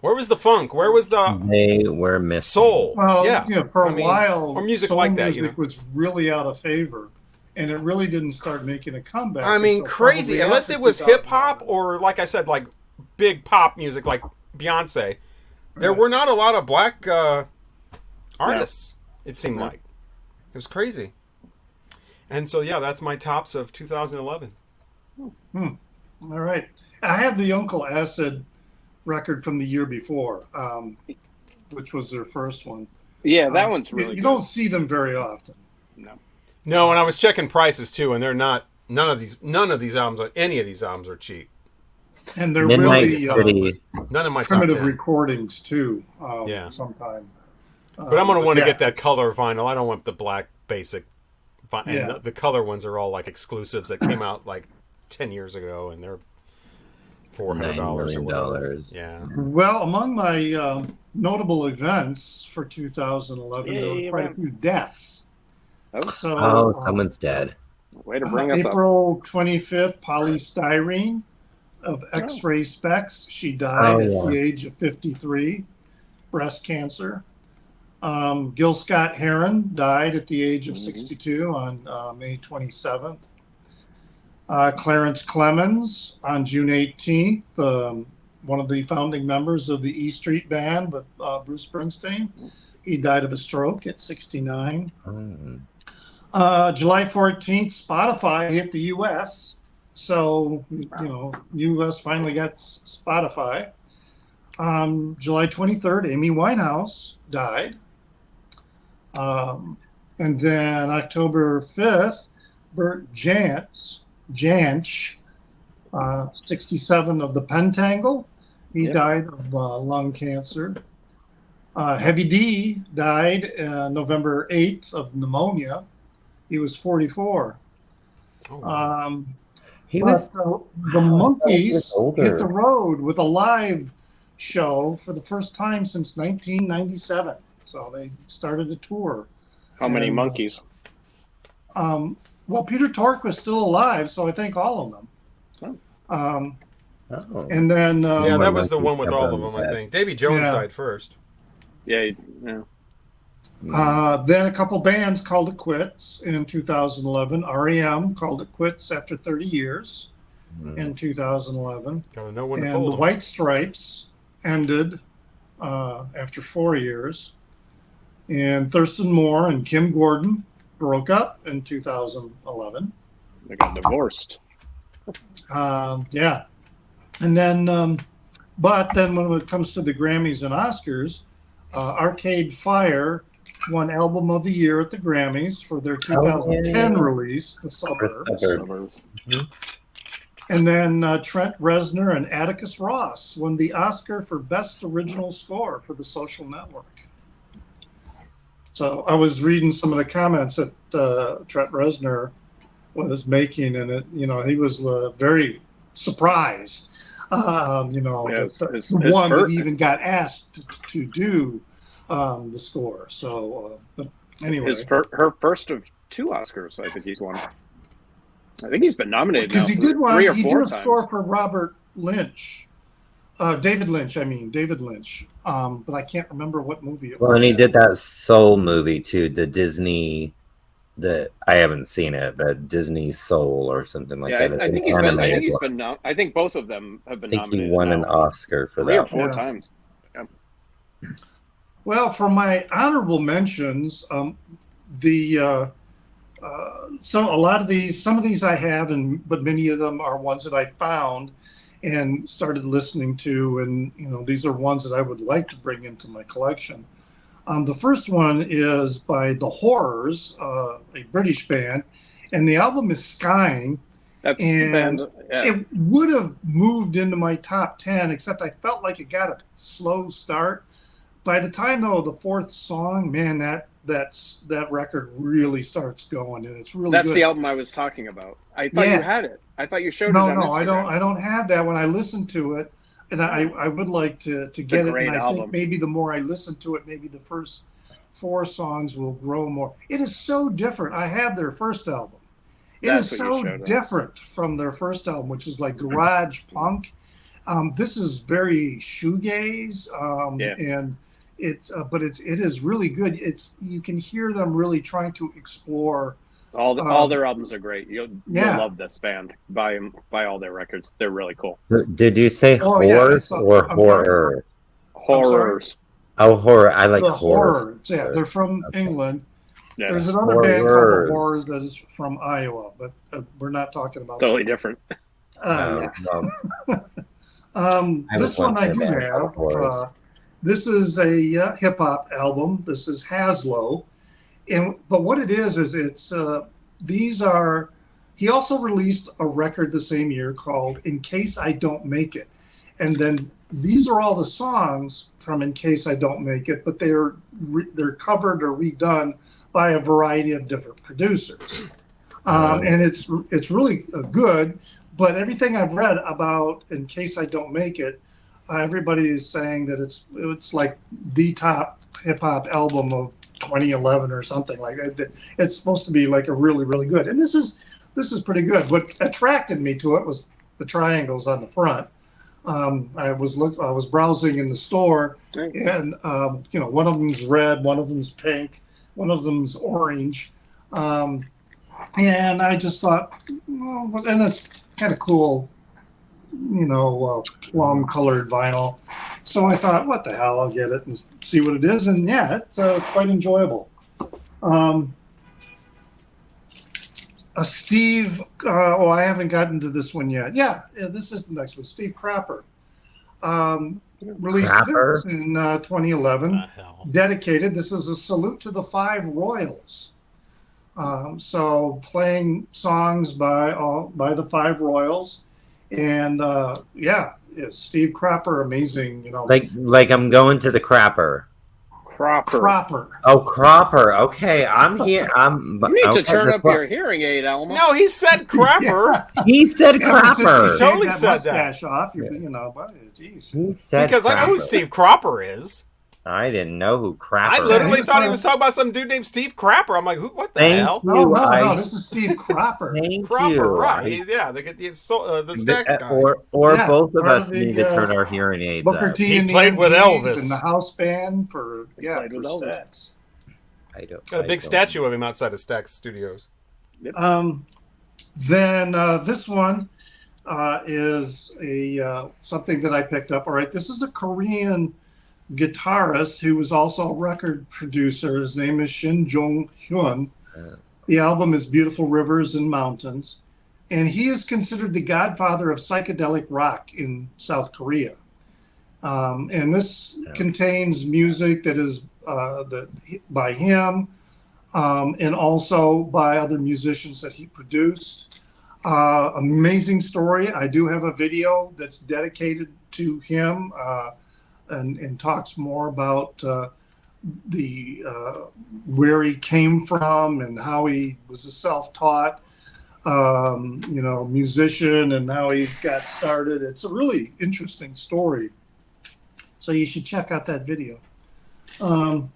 Where was the funk? Where was the they were missing soul? Well, for a while, or music like that, music was really out of favor, and it really didn't start making a comeback. I mean, crazy. Unless it was hip hop or, like I said, like big pop music, like Beyonce. There were not a lot of black artists. It seemed like it was crazy. And so, yeah, that's my tops of 2011. All right. I have the Uncle Acid record from the year before, which was their first one. Yeah, that one's really you good. don't see them very often. No, and I was checking prices too, and they're not. None of these albums, any of these albums are cheap. And they're Midnight really City. None of my top primitive 10. recordings too. Yeah. Sometime. But I'm gonna want to yeah. get that color vinyl. I don't want the black basic. And Yeah. the color ones are all like exclusives that came out like 10 years ago, and they're $400 or whatever. Yeah. Well, among my notable events for 2011, there were quite a few deaths. So, Someone's dead. Way to bring us April 25th, Polystyrene of X-ray Specs. She died at the age of 53, breast cancer. Gil Scott Heron died at the age of 62 on May 27th. Clarence Clemens on June 18th, one of the founding members of the E Street Band with Bruce Springsteen. He died of a stroke at 69. July 14th, Spotify hit the U.S. So, U.S. finally got Spotify. July 23rd, Amy Winehouse died. And then October 5th, Bert Jansch, 67 of the Pentangle. He died of lung cancer. Heavy D died November 8th of pneumonia. He was 44. He was the Monkees hit the road with a live show for the first time since 1997. So they started a tour. How many Monkees? Well, Peter Tork was still alive, so I think all of them. And then that was the one with all of them, I think. Davy Jones died first. Yeah. Then a couple bands called it quits in 2011. REM called it quits after 30 years in 2011. Gotta know when to and fold the them. White Stripes ended after 4 years. And Thurston Moore and Kim Gordon broke up in 2011. They got divorced. Yeah. And then, but then when it comes to the Grammys and Oscars, Arcade Fire won Album of the Year at the Grammys for their 2010 release, The Suburbs. And then Trent Reznor and Atticus Ross won the Oscar for Best Original Score for The Social Network. So I was reading some of the comments that Trent Reznor was making, and he was very surprised. That even got asked to do the score. So, but anyway, her first of 2 Oscars. I think he's won. I think he's been nominated because now he did one. 3 or 4 he did times. a score for Robert Lynch, David Lynch. But I can't remember what movie it was. Well, and he did that Soul movie too, the Disney. I haven't seen it, but Disney Soul or something like that. I think he's been. I think both of them have been nominated. I think he won an Oscar for 3 that. or 4 times. Yeah. Well, for my honorable mentions, some of these I have, but many of them are ones that I found and started listening to, and these are ones that I would like to bring into my collection. The first one is by The Horrors, a British band, and the album is Skying. That's the band. Yeah. It would have moved into my top 10, except I felt like it got a slow start. By the time, though, the 4th song, man, that record really starts going, and it's really That's good. the album I was talking about. I thought you had it. I thought you showed it on Instagram. I don't have that. When I listened to it, and I would like to get it, and I think maybe the more I listen to it, maybe the first 4 songs will grow more. It is so different. I have their first album. It is so different from their first album, which is like garage punk. This is very shoegaze, and it is really good. You can hear them really trying to explore. All their albums are great. You'll love this band. Buy all their records. They're really cool. Did you say horrors or horror? Horrors. Oh, horror. I like the horror. Yeah, they're from England. Yeah, There's another band called The Horrors that is from Iowa, but we're not talking about totally that. different. Yeah. Well, This one I do have. This is a hip hop album. This is Haslow, but what it is it's these are. He also released a record the same year called "In Case I Don't Make It," and then these are all the songs from "In Case I Don't Make It," but they're covered or redone by a variety of different producers, and it's really good. But everything I've read about "In Case I Don't Make It," everybody is saying that it's like the top hip hop album of 2011 or something like that. It's supposed to be like a really, really good. And this is pretty good. What attracted me to it was the triangles on the front. I was browsing in the store, and one of them's red, one of them's pink, one of them's orange, and I just thought, and it's kind of cool, plum colored vinyl. So I thought, what the hell, I'll get it and see what it is. And yeah, it's quite enjoyable. Steve, I haven't gotten to this one yet. Yeah, this is the next one. Steve Cropper. Released this in 2011. Dedicated. This is a salute to the Five Royals. So playing songs by the Five Royals. And Steve Cropper, amazing, Like I'm going to the Crapper. Cropper. Oh, Cropper. Okay, I'm here. You need to turn up your hearing aid, Elmo. No, he said Crapper. Yeah. He said Crapper. He totally said that. Off, geez. He said because Crapper. I know who Steve Cropper is. I didn't know who Crapper I literally thought he was talking about some dude named Steve Crapper. I'm like, what the hell? No, this is Steve Cropper. Cropper, right. The snacks guy. Or both of us need to turn our hearing aids Booker up. T He and played with Elvis. in the house band for Stax. Got a big statue of him outside of Stax Studios. Yep. Then this one is something that I picked up. All right, this is a Korean guitarist who was also a record producer. His name is Shin Jong Hyun. The album is Beautiful Rivers and Mountains, and he is considered the godfather of psychedelic rock in South Korea. And this contains music that is by him and also by other musicians that he produced. Amazing story. I do have a video that's dedicated to him. And talks more about where he came from and how he was a self-taught, musician and how he got started. It's a really interesting story. So you should check out that video. And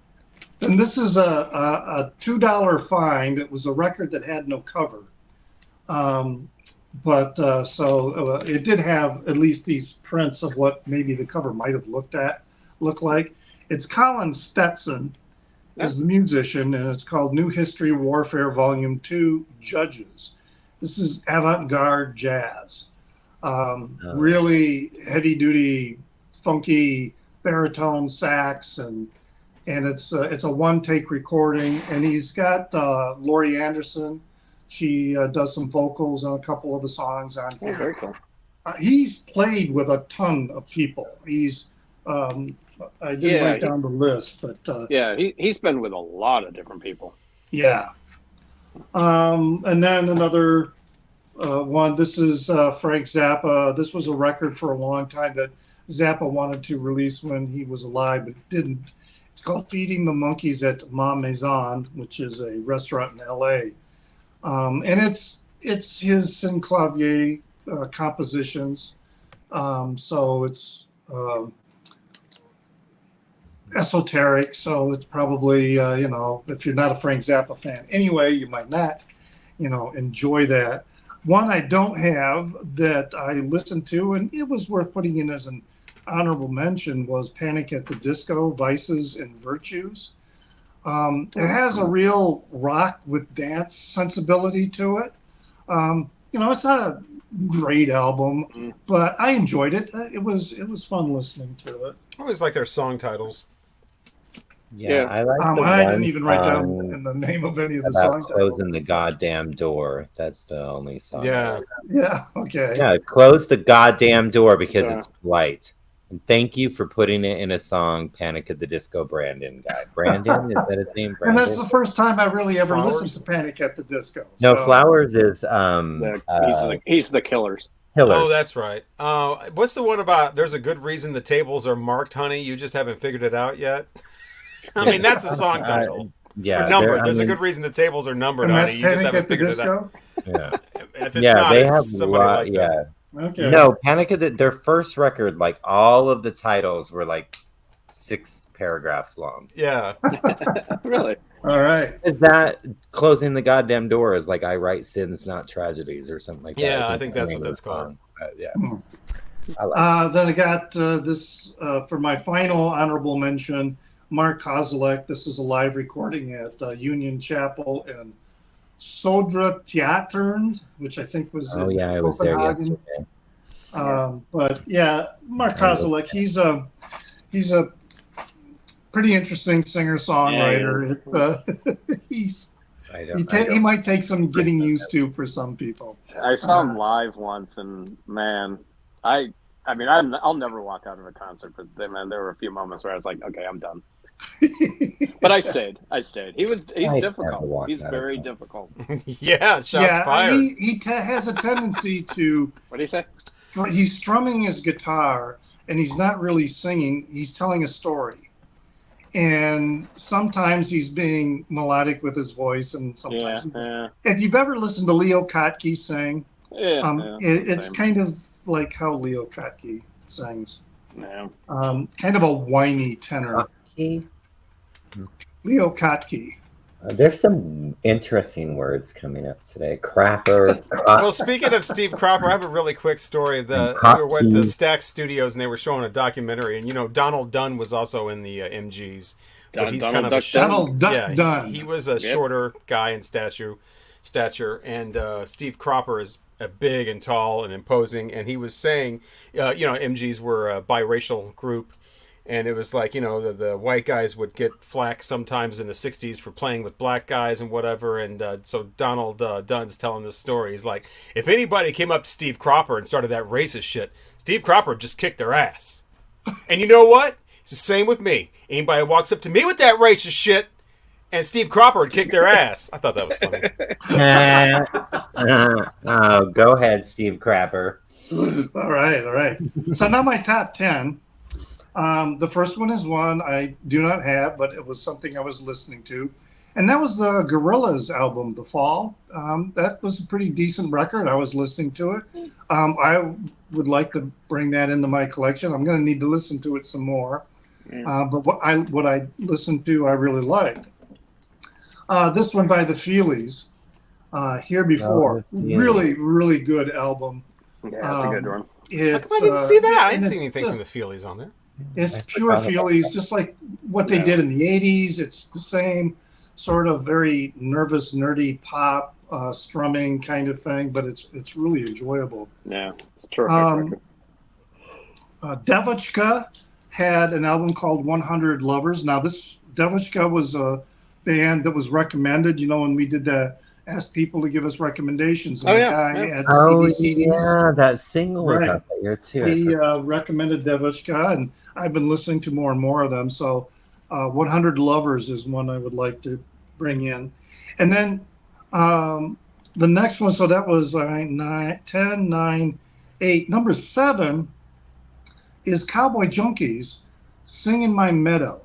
this is a $2 find. It was a record that had no cover. But it did have at least these prints of what maybe the cover might have looked like. It's Colin Stetson is the musician, and it's called New History Warfare Volume 2 Judges. This is avant-garde jazz. Really heavy-duty, funky baritone sax, and it's a one-take recording. And he's got Laurie Anderson. She does some vocals on a couple of the songs on here. Very cool. He's played with a ton of people. He's I didn't write down the list, but he's been with a lot of different people. Yeah. And then another one. This is Frank Zappa. This was a record for a long time that Zappa wanted to release when he was alive, but didn't. It's called "Feeding the Monkeys at Ma Maison," which is a restaurant in L.A. And it's his synclavier compositions. So it's esoteric. So it's probably, if you're not a Frank Zappa fan anyway, you might not, enjoy that. One I don't have that I listened to, and it was worth putting in as an honorable mention, was Panic at the Disco, Vices and Virtues. It has a real rock with dance sensibility to it. It's not a great album, but I enjoyed it. It was fun listening to it. I always like their song titles. Yeah, Yeah. I like the I one didn't even write down song the name of any of the about songs. closing the goddamn door. That's the only song. I Yeah. like. Yeah, okay. Yeah, close the goddamn door because Yeah. it's polite. And thank you for putting it in a song, Panic at the Disco Brandon guy. Brandon, is that his name? And that's Brandon? the first time I really ever Flowers? listened to Panic at the Disco. No, So, Flowers is He's the Killers. Killers. Oh, that's right. What's the one about there's a good reason the tables are marked, honey? You just haven't figured it out yet? I mean, that's a song title. Yeah, Or numbered. I There's a mean, good reason the tables are numbered, and that's honey. You just Panic haven't at the figured it out. Disco? yeah. If it's Yeah, not, they it's have somebody like that. Okay. No, Panic at their first record, like all of the titles were like 6 paragraphs long. Yeah. Really? All right. Is that closing the goddamn door is like I write sins, not tragedies, or something like that? Yeah, I think that's the what name of that's the song. called. But, yeah. Hmm. I like Then I got this for my final honorable mention, Mark Kozilek. This is a live recording at Union Chapel in Sodra Teatern, which I think was Oh in yeah, I was there Copenhagen. yesterday. But yeah, Mark Kozilek, he's a pretty interesting singer-songwriter. He might take some getting used to for some people. I saw him live once, and man, I mean, I'll never walk out of a concert, but there were a few moments where I was like, okay, I'm done. But I stayed. He's difficult. He's very difficult. Yeah, shots fired. He has a tendency to. What do you say? He's strumming his guitar, and he's not really singing. He's telling a story. And sometimes he's being melodic with his voice, and sometimes. Yeah. If you've ever listened to Leo Kottke sing, it's same. kind of like how Leo Kottke sings. Yeah. Kind of a whiny tenor. Leo Kottke. There's some interesting words coming up today. Crapper. Well, speaking of Steve Cropper, I have a really quick story. We were at the Stax Studios, and they were showing a documentary. And Donald Dunn was also in the MGs, but he's kind of Donald Duck Dunn. He was a shorter guy in stature, and Steve Cropper is big and tall and imposing. And he was saying, MGs were a biracial group. And it was like, the white guys would get flack sometimes in the 60s for playing with black guys and whatever. And so Donald Dunn's telling this story. He's like, if anybody came up to Steve Cropper and started that racist shit, Steve Cropper just kicked their ass. And you know what? It's the same with me. Anybody walks up to me with that racist shit, and Steve Cropper would kick their ass. I thought that was funny. Go ahead, Steve Cropper. All right. So now my top 10. The first one is one I do not have, but it was something I was listening to. And that was the Gorillaz album, The Fall. That was a pretty decent record. I was listening to it. I would like to bring that into my collection. I'm going to need to listen to it some more. But what I listened to, I really liked. This one by the Feelies, Here Before. Really, really good album. Yeah, that's a good one. How come I didn't see that? I didn't see anything from the Feelies on there. It's pure Feelies, just like what they did in the 80s. It's the same sort of very nervous, nerdy pop, strumming kind of thing, but it's really enjoyable. Yeah, it's terrific. Devotchka had an album called 100 Lovers. Now, this Devotchka was a band that was recommended, when we did asked people to give us recommendations. And had yeah, that single was out that year too. He recommended Devotchka, and I've been listening to more and more of them. So 100 Lovers is one I would like to bring in. And then the next one, so that was 10, 9, 8. Number 7 is Cowboy Junkies, Sing in My Meadow.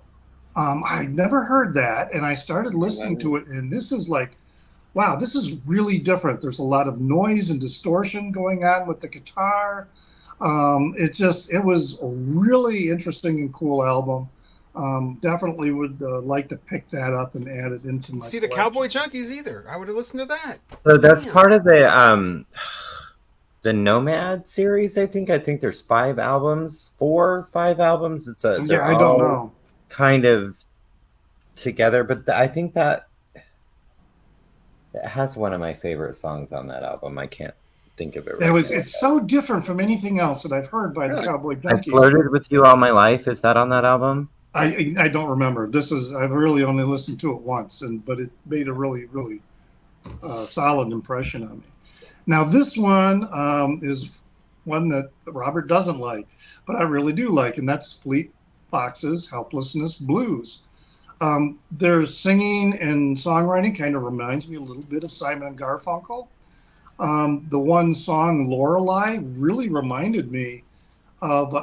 I never heard that, and I started listening to it, and this is like, wow, this is really different. There's a lot of noise and distortion going on with the guitar. It was a really interesting and cool album. Definitely would like to pick that up and add it into my See the collection. Cowboy Junkies either. I would have listened to that. So that's part of the Nomad series, I think. I think there's 5 albums, 4 or 5 albums. I don't know. Kind of together, but I think that it has one of my favorite songs on that album. I can't think of it right now. It's so different from anything else that I've heard by the Cowboy I Junkies. Flirted with You All My Life. Is that on that album? I don't remember. I've really only listened to it once, but it made a really really solid impression on me. Now this one is one that Robert doesn't like, but I really do like, and that's Fleet Foxes' "Helplessness Blues." Their singing and songwriting kind of reminds me a little bit of Simon and Garfunkel. The one song "Lorelei" really reminded me of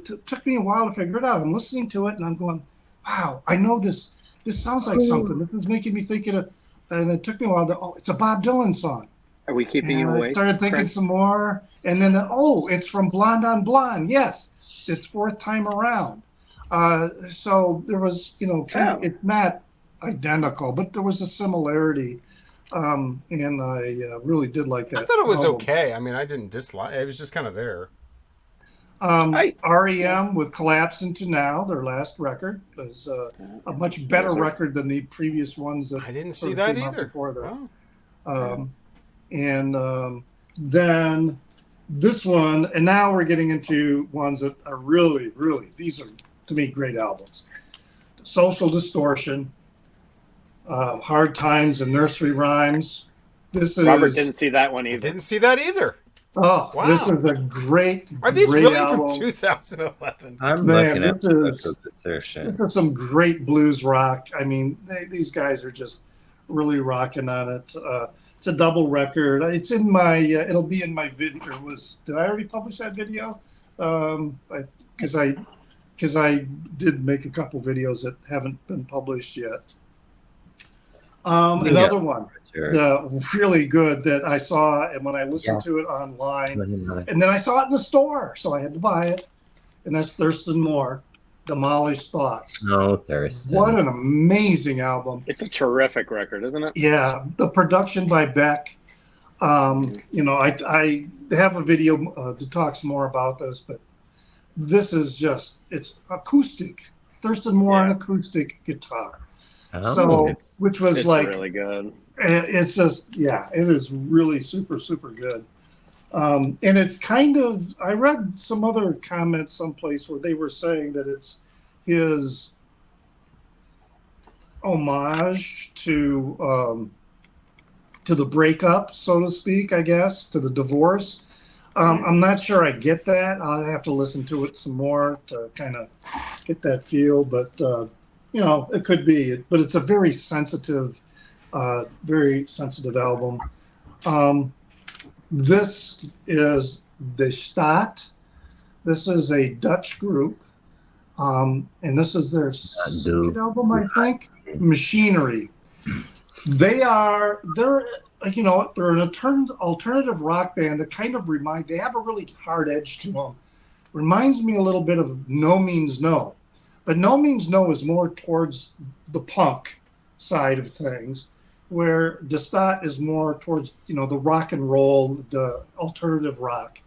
took me a while to figure it out. I'm listening to it and I'm going, wow, I know this. This sounds like something. This is making me think of, and it took me a while. It's a Bob Dylan song. Are we keeping you And awake? I started thinking Trent? some more, and then it's from Blonde on Blonde. Yes, it's fourth time around. So there was, it's not identical, but there was a similarity, and I really did like that. I thought it was album. okay. I mean, I didn't dislike it. It was just kind of there. REM with Collapse Into Now, their last record, was a much better record than the previous ones that I didn't see that came out either. before that. Oh. And then this one, and now we're getting into ones that are really, really, these are, to me, great albums. Social Distortion, Hard Times and Nursery Rhymes. Robert didn't see that one either. Didn't see that either. Oh, wow. This is a great, Are these great really album. from 2011? I'm looking at Social Distortion. This is some great blues rock. I mean, these guys are just really rocking on it. It's a double record. It's in my. It'll be in my video. Did I already publish that video? Because I did make a couple videos that haven't been published yet. Another one, really good that I saw, and when I listened to it online, and then I saw it in the store, so I had to buy it. And that's Thurston Moore, "Demolished Thoughts." Oh, Thurston! What an amazing album! It's a terrific record, isn't it? Yeah, the production by Beck. I have a video that talks more about this, but this is it's acoustic. Thurston Moore on acoustic guitar. Oh. So, which was really good. It's just, it is really super, super good. And it's kind of, I read some other comments someplace where they were saying that it's his homage to the breakup, so to speak, I guess, to the divorce. I'm not sure I get that. I'll have to listen to it some more to kind of get that feel, but it could be. But it's a very sensitive album. This is De Staat. This is a Dutch group, and this is their second album, I think. Machinery. They're an alternative rock band that kind of they have a really hard edge to them. Reminds me a little bit of No Means No, but No Means No is more towards the punk side of things, where De Staat is more towards the rock and roll, the alternative rock.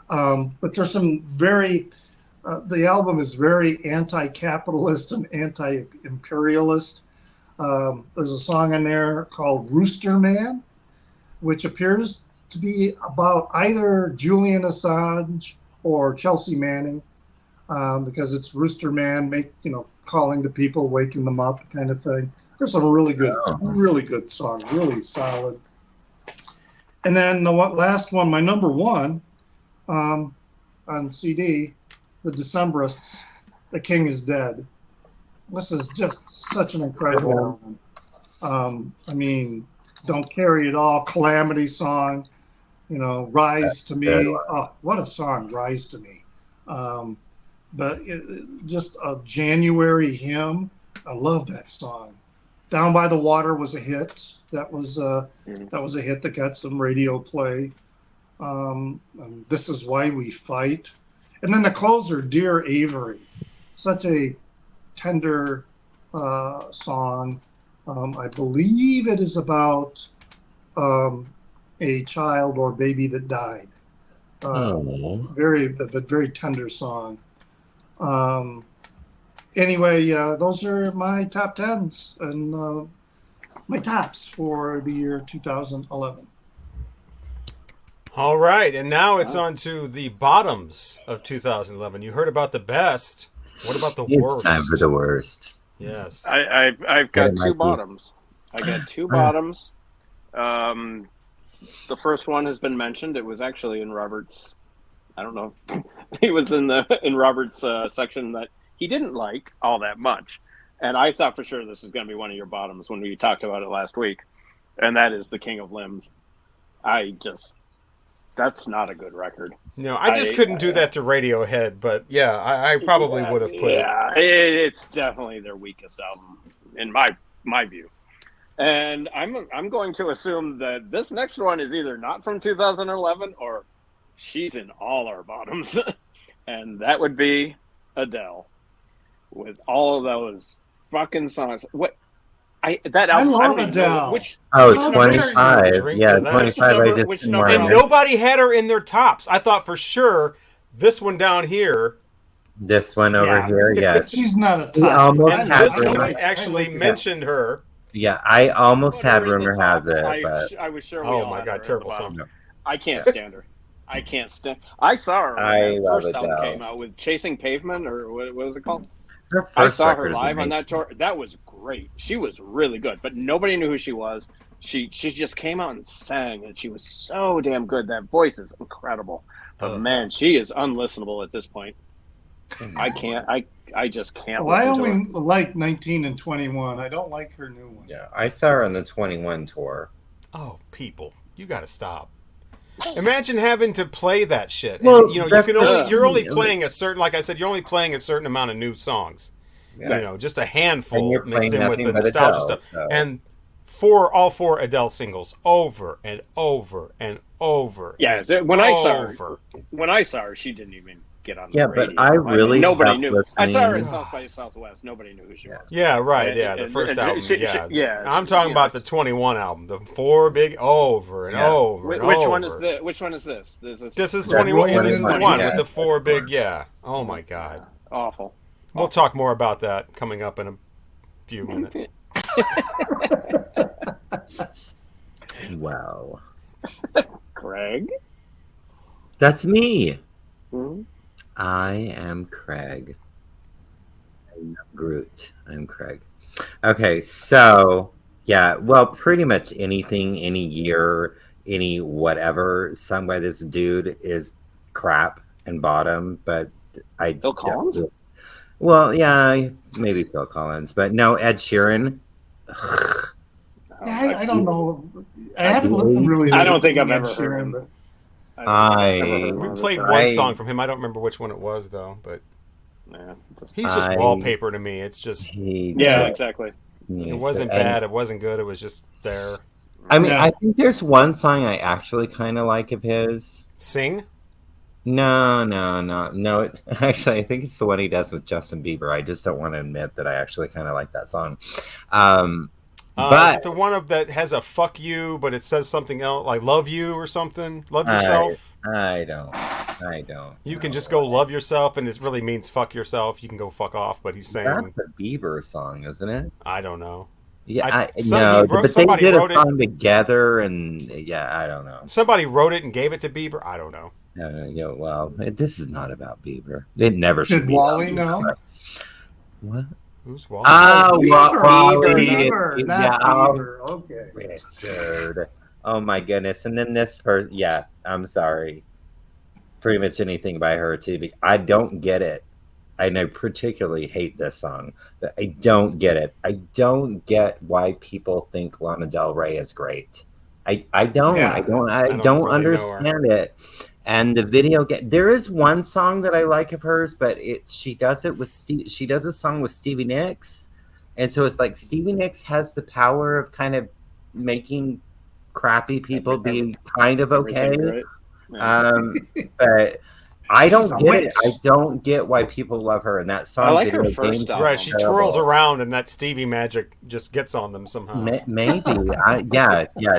But there's some the album is very anti-capitalist and anti-imperialist. There's a song in there called Rooster Man, which appears to be about either Julian Assange or Chelsea Manning, because it's Rooster Man, calling to people, waking them up, kind of thing. There's some really good songs, really solid. And then the last one, my number one on CD, The Decemberists, The King is Dead. This is just such an incredible album. I mean, Don't Carry It All, Calamity song, Rise to Me. Oh, what a song, Rise to Me. But just a January hymn. I love that song. Down by the Water was a hit. That was a hit that got some radio play. This Is Why We Fight. And then the closer, Dear Avery. Such a tender song. I believe it is about a child or baby that died. Very tender song. Anyway, those are my top 10s and my tops for the year 2011. All right, and now it's on to the bottoms of 2011. You heard about the best. What about the It's worst? time for the worst. Yes. I've got two bottoms. I got two bottoms. The first one has been mentioned. It was actually in Robert's. I don't know. He was in Robert's section that he didn't like all that much, and I thought for sure this was going to be one of your bottoms when we talked about it last week, and that is the King of Limbs. That's not a good record. No, I just couldn't do that to Radiohead, but yeah, I probably would have put it. Yeah, it's definitely their weakest album in my view. And I'm going to assume that this next one is either not from 2011 or she's in all our bottoms, and that would be Adele with all of those fucking songs. I love Adele. Which 25. Yeah, 25. And nobody had her in their tops. I thought for sure this one down here. This one over here, yes. She's not a top. And this one actually mentioned her. Yeah, I almost had Rumor Has It, but I was sure. Oh my god, terrible song. I can't stand her. I can't stand. I saw her when her first album came out with Chasing Pavement, or what was it called? I saw her live on that tour. That was great. She was really good, but nobody knew who she was. She just came out and sang, and she was so damn good. That voice is incredible. But man, she is unlistenable at this point. I can't. I just can't. Well, I only like 19 and 21. I don't like her new one. Yeah, I saw her on the 21 tour. Oh, people, you got to stop. Imagine having to play that shit. Well, and, you're only playing a certain, like I said, you're only playing a certain amount of new songs. Yeah. Just a handful mixed in with the nostalgia stuff. So. And all four Adele singles over and over and over. Yeah, when I saw her, she didn't even get on the radio. But I really nobody knew. I saw her in South by Southwest. Nobody knew who she was. Yeah, right. The first album. I'm talking about the 21 album. The four big over and over. Which one is this? Which one is this? This is 21. This is the one with the four big. Yeah. Oh my god. Awful. We'll talk more about that coming up in a few minutes. Wow. Craig? That's me. Mm-hmm. I am Craig. I'm not Groot. I'm Craig. Okay, so, yeah, well, pretty much anything, any year, any whatever sung by this dude is crap and bottom, but Phil Collins? Well, yeah, maybe Phil Collins, but no, Ed Sheeran. I don't know. I haven't listened really. I don't think I've ever heard him. We played one song from him. I don't remember which one it was though, but he's just wallpaper to me. It's just exactly. It wasn't bad. It wasn't good. It was just there. I mean, I think there's one song I actually kind of like of his. Sing? No. Actually, I think it's the one he does with Justin Bieber. I just don't want to admit that I actually kind of like that song. But is it the one that has a "fuck you," but it says something else, like "love you" or something? Love yourself. I don't. You can just go love yourself, and it really means fuck yourself. You can go fuck off. But he's saying that's a Bieber song, isn't it? I don't know. Yeah, but they did a song together, and I don't know. Somebody wrote it and gave it to Bieber. I don't know. Well, this is not about Bieber. It never should Did be. Wally know? What? Who's Wally? Wally. Bieber. Okay. Richard. Oh my goodness! And then this person. Yeah, I'm sorry. Pretty much anything by her too. I don't get it. I particularly hate this song, but I don't get it. I don't get why people think Lana Del Rey is great. I don't. Yeah. I don't really understand it. And the video, there is one song that I like of hers, but she does it with she does a song with Stevie Nicks, and so it's like Stevie Nicks has the power of kind of making crappy people be kind of okay. But I don't get it. I don't get why people love her. And that song, I like her first album. Right, she twirls around, and that Stevie magic just gets on them somehow. Maybe,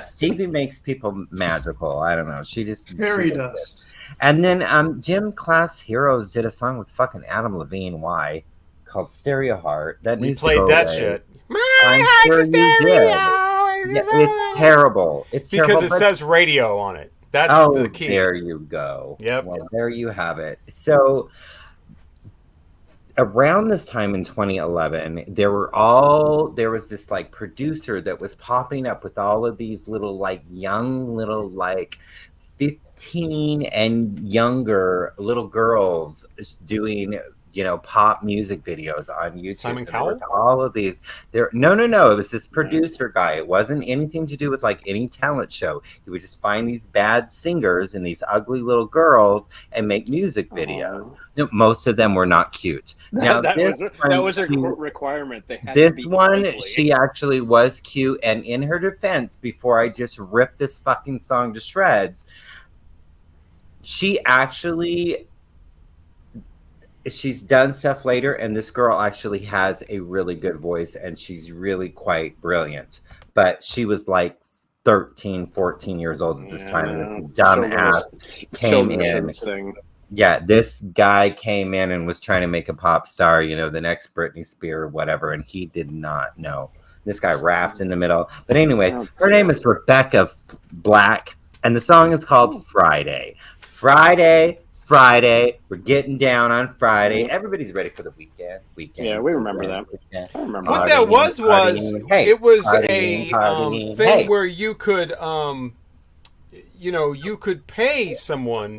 Stevie makes people magical. I don't know. She just Harry does. And then Gym Class Heroes did a song with fucking Adam Levine. Why? Called Stereo Heart. That we needs played to go that away. Shit. I'm sure you did. Yeah, it's terrible. It's because terrible, it says radio on it. That's the key. There you go. Yep. Well, there you have it. So around this time in 2011, there was this like producer that was popping up with all of these little like young little like 15 and younger little girls doing pop music videos on YouTube. Simon And there were Cowell? all of these no, it was this producer guy. It wasn't anything to do with like any talent show. He would just find these bad singers and these ugly little girls and make music videos. Most of them were not cute. Now that was a she, requirement. They had to be ugly. she actually was cute, and in her defense, before I just ripped this fucking song to shreds, she's done stuff later, and this girl actually has a really good voice, and she's really quite brilliant. But she was like 13, 14 years old at this time, and this dumb ass came in. Yeah, this guy came in and was trying to make a pop star, the next Britney Spears or whatever, and he did not know. This guy rapped in the middle. But anyways, her name is Rebecca Black, and the song is called Friday. Friday, we're getting down on Friday. Everybody's ready for the weekend. Yeah, we remember that. I remember what that was it was a thing where you could you could pay someone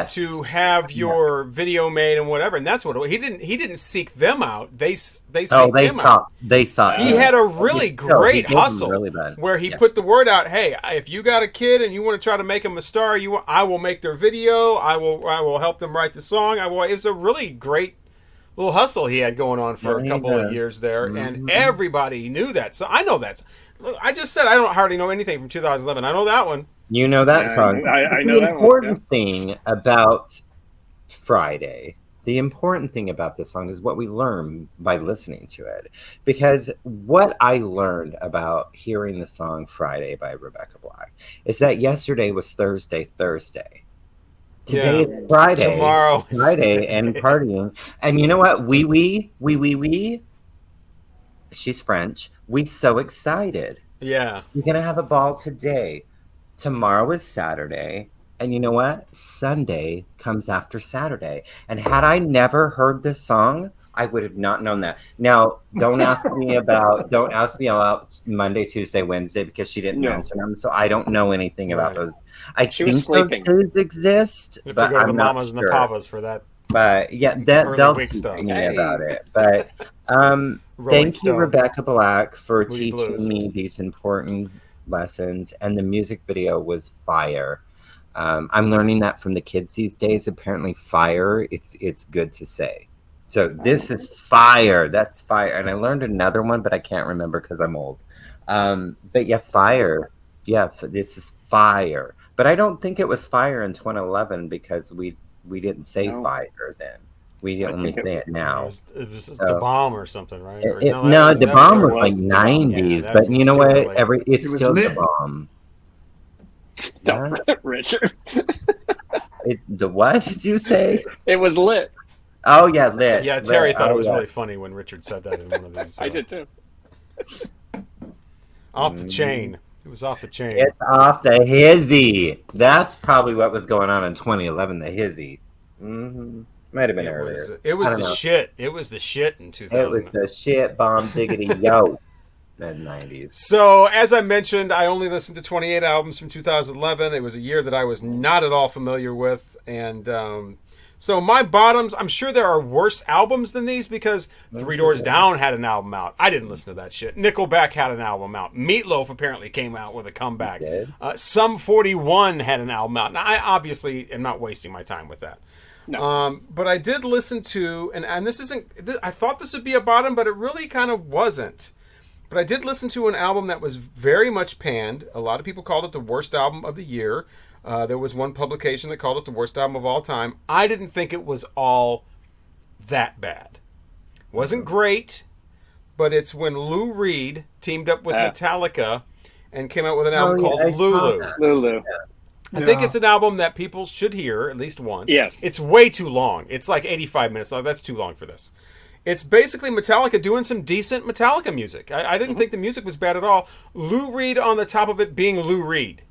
to have your video made and whatever, and that's what he didn't seek them out. They seeked him out. They saw. He had a really great hustle where he put the word out. Hey, if you got a kid and you want to try to make them a star, I will make their video. I will help them write the song. It was a really great little hustle he had going on for a couple of years there, and everybody knew that. So I know that. I just said I don't hardly know anything from 2011. I know that one. You know that song. I know that one. The important thing about Friday, the important thing about this song is what we learn by listening to it. Because what I learned about hearing the song Friday by Rebecca Black is that yesterday was Thursday. Today is Friday. Tomorrow is Friday and partying. And you know what? We, she's French. We so excited. Yeah. We're going to have a ball today. Tomorrow is Saturday, and you know what? Sunday comes after Saturday. And had I never heard this song, I would have not known that. Now, don't ask me about Monday, Tuesday, Wednesday, because she didn't mention them, so I don't know anything about those. I think those days exist, but I'm not mamas sure. And the papas for that. But yeah, they'll teach me about it. But thank you, Rebecca Black, for teaching me these important lessons, and the music video was fire. I'm learning that from the kids these days. Apparently fire, it's good to say. So this is fire. That's fire. And I learned another one, but I can't remember because I'm old. But yeah, fire. Yeah, this is fire. But I don't think it was fire in 2011 because we didn't say fire then. We only say it now. It was the bomb or something, right? The bomb was like 90s, but you know what? It's still the bomb. Don't Richard. The what did you say? It was lit. Oh yeah, lit. Yeah, Terry thought it was really funny when Richard said that in one of these. I did too. Off the chain. It was off the chain. It's off the hizzy. That's probably what was going on in 2011. The hizzy. Might have been earlier. It was the shit. It was the shit in 2000. It was the shit bomb diggity yo. The 90s. So, as I mentioned, I only listened to 28 albums from 2011. It was a year that I was not at all familiar with. And so my bottoms, I'm sure there are worse albums than these because Three Doors Down had an album out. I didn't listen to that shit. Nickelback had an album out. Meatloaf apparently came out with a comeback. Sum 41 had an album out. Now, I obviously am not wasting my time with that. No. But I did listen to, and this isn't, I thought this would be a bottom, but it really kind of wasn't. But I did listen to an album that was very much panned. A lot of people called it the worst album of the year. There was one publication that called it the worst album of all time. I didn't think it was all that bad. Wasn't great, but it's when Lou Reed teamed up with Metallica and came out with an album called Lulu. Lulu. I think it's an album that people should hear at least once. Yes. It's way too long. It's like 85 minutes. That's too long for this. It's basically Metallica doing some decent Metallica music. I didn't think the music was bad at all. Lou Reed on the top of it being Lou Reed.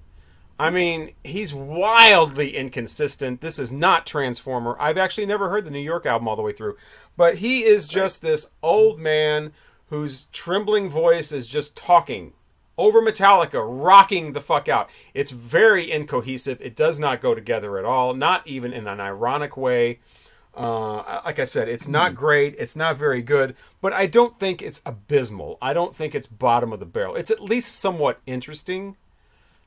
I mean, he's wildly inconsistent. This is not Transformer. I've actually never heard the New York album all the way through. But he is just this old man whose trembling voice is just talking over Metallica, rocking the fuck out. It's very incohesive. It does not go together at all, not even in an ironic way. Like I said, it's not great. It's not very good. But I don't think it's abysmal. I don't think it's bottom of the barrel. It's at least somewhat interesting.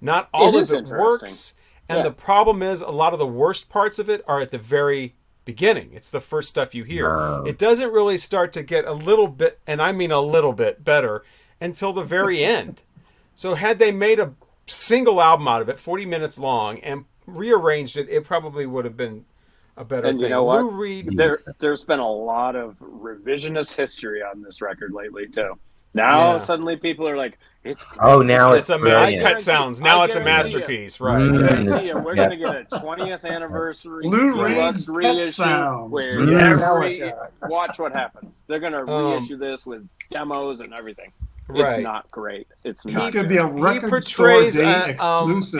Not all of it works. And the problem is a lot of the worst parts of it are at the very beginning. It's the first stuff you hear. It doesn't really start to get a little bit, and I mean a little bit better, until the very end. So had they made a single album out of it, 40 minutes long, and rearranged it, it probably would have been a better thing. You know what? Lou Reed, there's been a lot of revisionist history on this record lately, too. Now suddenly people are like, it's great. Oh, now it's Pet Sounds. Now it's a masterpiece, right? I guarantee you, we're going to get a 20th anniversary Lou Reed's reissue Sounds. where watch what happens. They're going to reissue this with demos and everything. It's not great. It's not. He could be a record he portrays store date exclusive.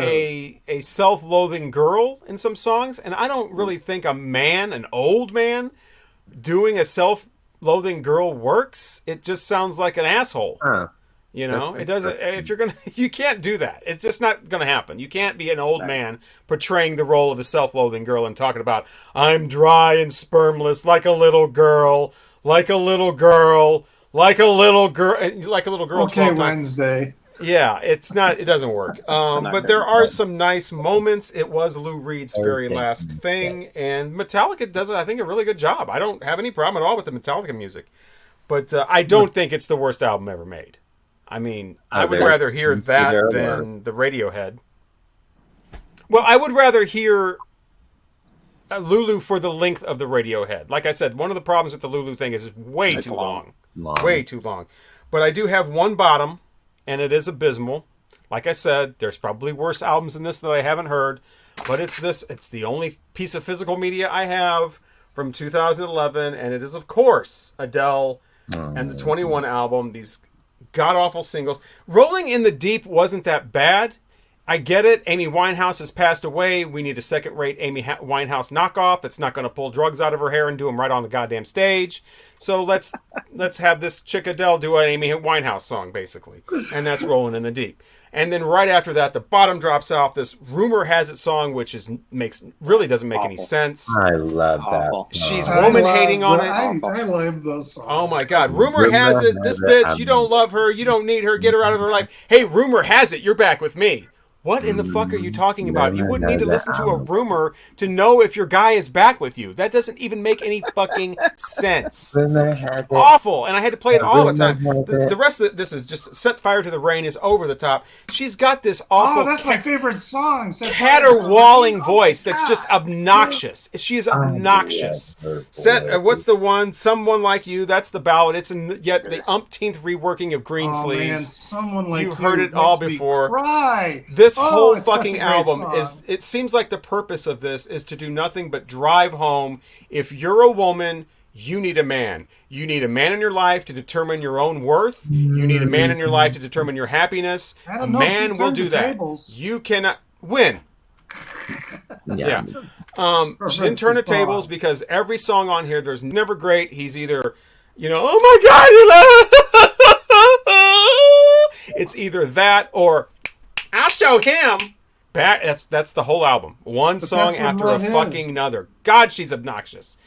a self-loathing girl in some songs, and I don't really think an old man, doing a self-loathing girl works. It just sounds like an asshole. You know, it doesn't. If you're gonna, you can't do that. It's just not gonna happen. You can't be an old man portraying the role of a self-loathing girl and talking about I'm dry and spermless like a little girl, like a little girl. Like a little girl. Okay, Wednesday. Yeah, it's not. It doesn't work. But there are some nice moments. It was Lou Reed's very last thing, and Metallica does, I think, a really good job. I don't have any problem at all with the Metallica music, but I don't think it's the worst album ever made. I mean, I would rather hear that than the Radiohead. Well, I would rather hear Lulu for the length of the Radiohead. Like I said, one of the problems with the Lulu thing is it's way too long. Way too long. But I do have one bottom, and it is abysmal. Like I said, there's probably worse albums than this that I haven't heard, but it's this. It's the only piece of physical media I have from 2011, and it is, of course, Adele and the 21 album, these god-awful singles. Rolling in the Deep wasn't that bad. I get it. Amy Winehouse has passed away. We need a second-rate Amy Winehouse knockoff that's not going to pull drugs out of her hair and do them right on the goddamn stage. So let's have this chick Adele do an Amy Winehouse song, basically. And that's Rolling in the Deep. And then right after that, the bottom drops off. This Rumor Has It song, which really doesn't make any sense. I love that song. She's woman-hating on it. I love those songs. Oh, my God. Rumor has it. This bitch, you don't love her. You don't need her. Get her out of her life. Hey, Rumor has it. You're back with me. What in the fuck are you talking about? You wouldn't need to listen to a rumor to know if your guy is back with you. That doesn't even make any fucking sense. It's awful, and I had to play it all the time. The rest of this is just Set Fire to the Rain is over the top. She's got this awful... Oh, that's my favorite song. Caterwauling voice that's just obnoxious. She is obnoxious. What's the one? Someone Like You. That's the ballad. It's yet the umpteenth reworking of Greensleeves. Man, Someone Like You. You've heard it all before. Cry. This whole fucking album it seems like the purpose of this is to do nothing but drive home. If you're a woman, you need a man. You need a man in your life to determine your own worth. You need a man in your life to determine your happiness. A man will do that. You cannot win. Yeah. She didn't turn the tables because every song on here, there's never great. He's either, oh my God, it's either that or I'll show him. That's the whole album. One song after a fucking another. God, she's obnoxious.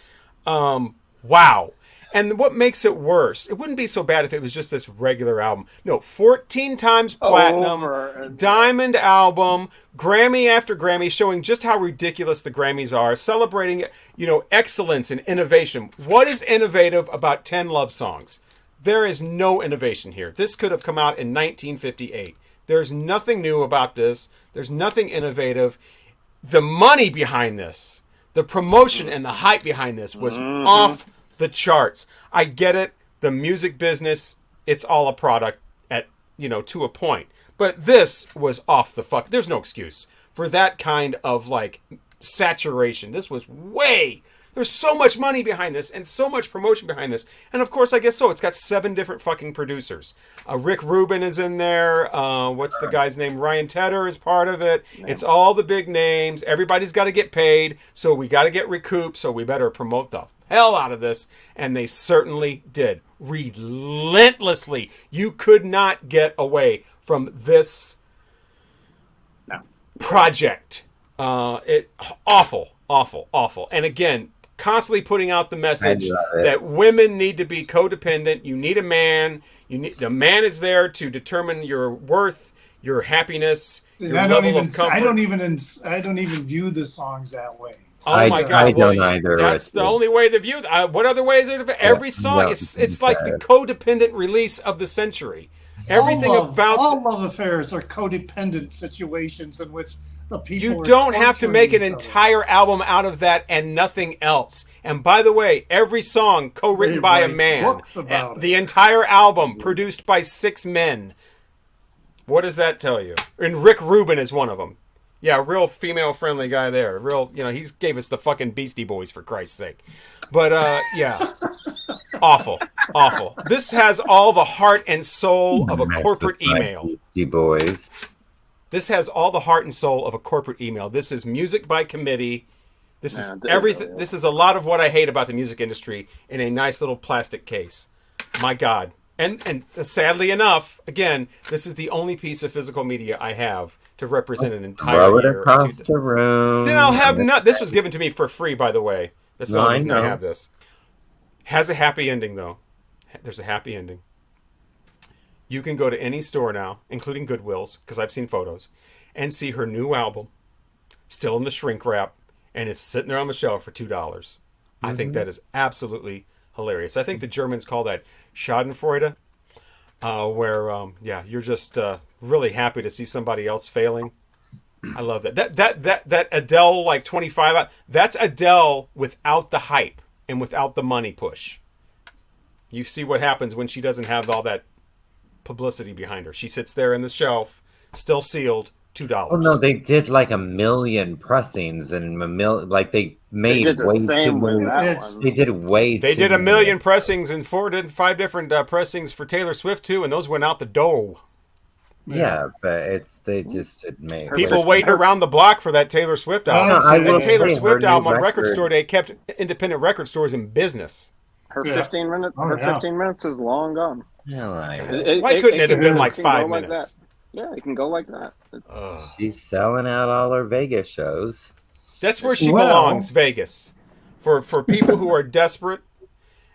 Wow. And what makes it worse, it wouldn't be so bad if it was just this regular album. No, 14 times platinum, diamond album, Grammy after Grammy, showing just how ridiculous the Grammys are, celebrating, excellence and innovation. What is innovative about 10 love songs? There is no innovation here. This could have come out in 1958. There's nothing new about this. There's nothing innovative. The money behind this, the promotion and the hype behind this was off the charts. I get it. The music business, it's all a product to a point. But this was off the fuck. There's no excuse for that kind of saturation. This was way There's so much money behind this and so much promotion behind this. And of course, I guess so. It's got 7 different fucking producers. Rick Rubin is in there. What's the guy's name? Ryan Tedder is part of it. It's all the big names. Everybody's got to get paid. So we got to get recouped. So we better promote the hell out of this. And they certainly did. Relentlessly. You could not get away from this project. Awful. And again, constantly putting out the message that women need to be codependent. You need a man. The man is there to determine your worth, your happiness, your level of comfort. I don't even view the songs that way. Oh my God! I don't either. That's the only way to view. What other way is there? Every song, it's like the codependent release of the century. Everything all love affairs are codependent situations in which the people. You don't have to make an entire album out of that and nothing else. And by the way, every song co-written by a man. The entire album produced by 6 men. What does that tell you? And Rick Rubin is one of them. Yeah, real female-friendly guy there. Real, he gave us the fucking Beastie Boys, for Christ's sake. But, yeah. Awful. This has all the heart and soul of a corporate email. Beastie Boys. This has all the heart and soul of a corporate email. This is music by committee. This is everything. This is a lot of what I hate about the music industry in a nice little plastic case. My God. And sadly enough, again, this is the only piece of physical media I have to represent an entire Throw it year. across the room. Then I'll have This was given to me for free, by the way. The song does not have this. Has a happy ending, though. There's a happy ending. You can go to any store now, including Goodwill's, because I've seen photos, and see her new album, still in the shrink wrap, and it's sitting there on the shelf for $2. I think that is absolutely hilarious. I think the Germans call that Schadenfreude, where you're just really happy to see somebody else failing. I love that. That Adele like 25. That's Adele without the hype and without the money push. You see what happens when she doesn't have all that publicity behind her. She sits there in the shelf, still sealed, $2. Oh no, they did like 1 million pressings and they made way too many. They did way. They did 1 million pressings and 5 different pressings for Taylor Swift too, and those went out the door. Yeah, but they just made people waiting around the block for that Taylor Swift album. That Taylor Swift album on Record Store Day kept independent record stores in business. Her 15 minutes. 15 minutes is long gone. Why couldn't it have been like 5 minutes? Yeah, it can go like that. She's selling out all her Vegas shows. That's where she belongs, Vegas. For people who are desperate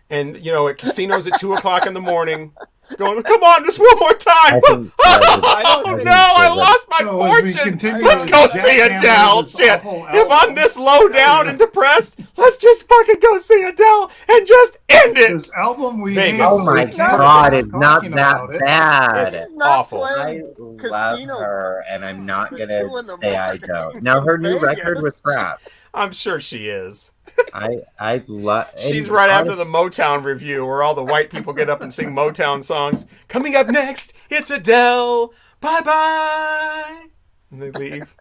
and, at casinos at 2 o'clock in the morning, going, come on, just one more time. I lost my fortune. Let's go see Adele. Shit. If I'm this low down and depressed, let's just fucking go see Adele and just end it. This album Oh my God, it's not that bad. It's awful. I love her, and I'm not going to say I don't. Now, her new record was crap. I'm sure she is. I love. She's right after the Motown review, where all the white people get up and sing Motown songs. Coming up next, it's Adele. Bye bye, and they leave.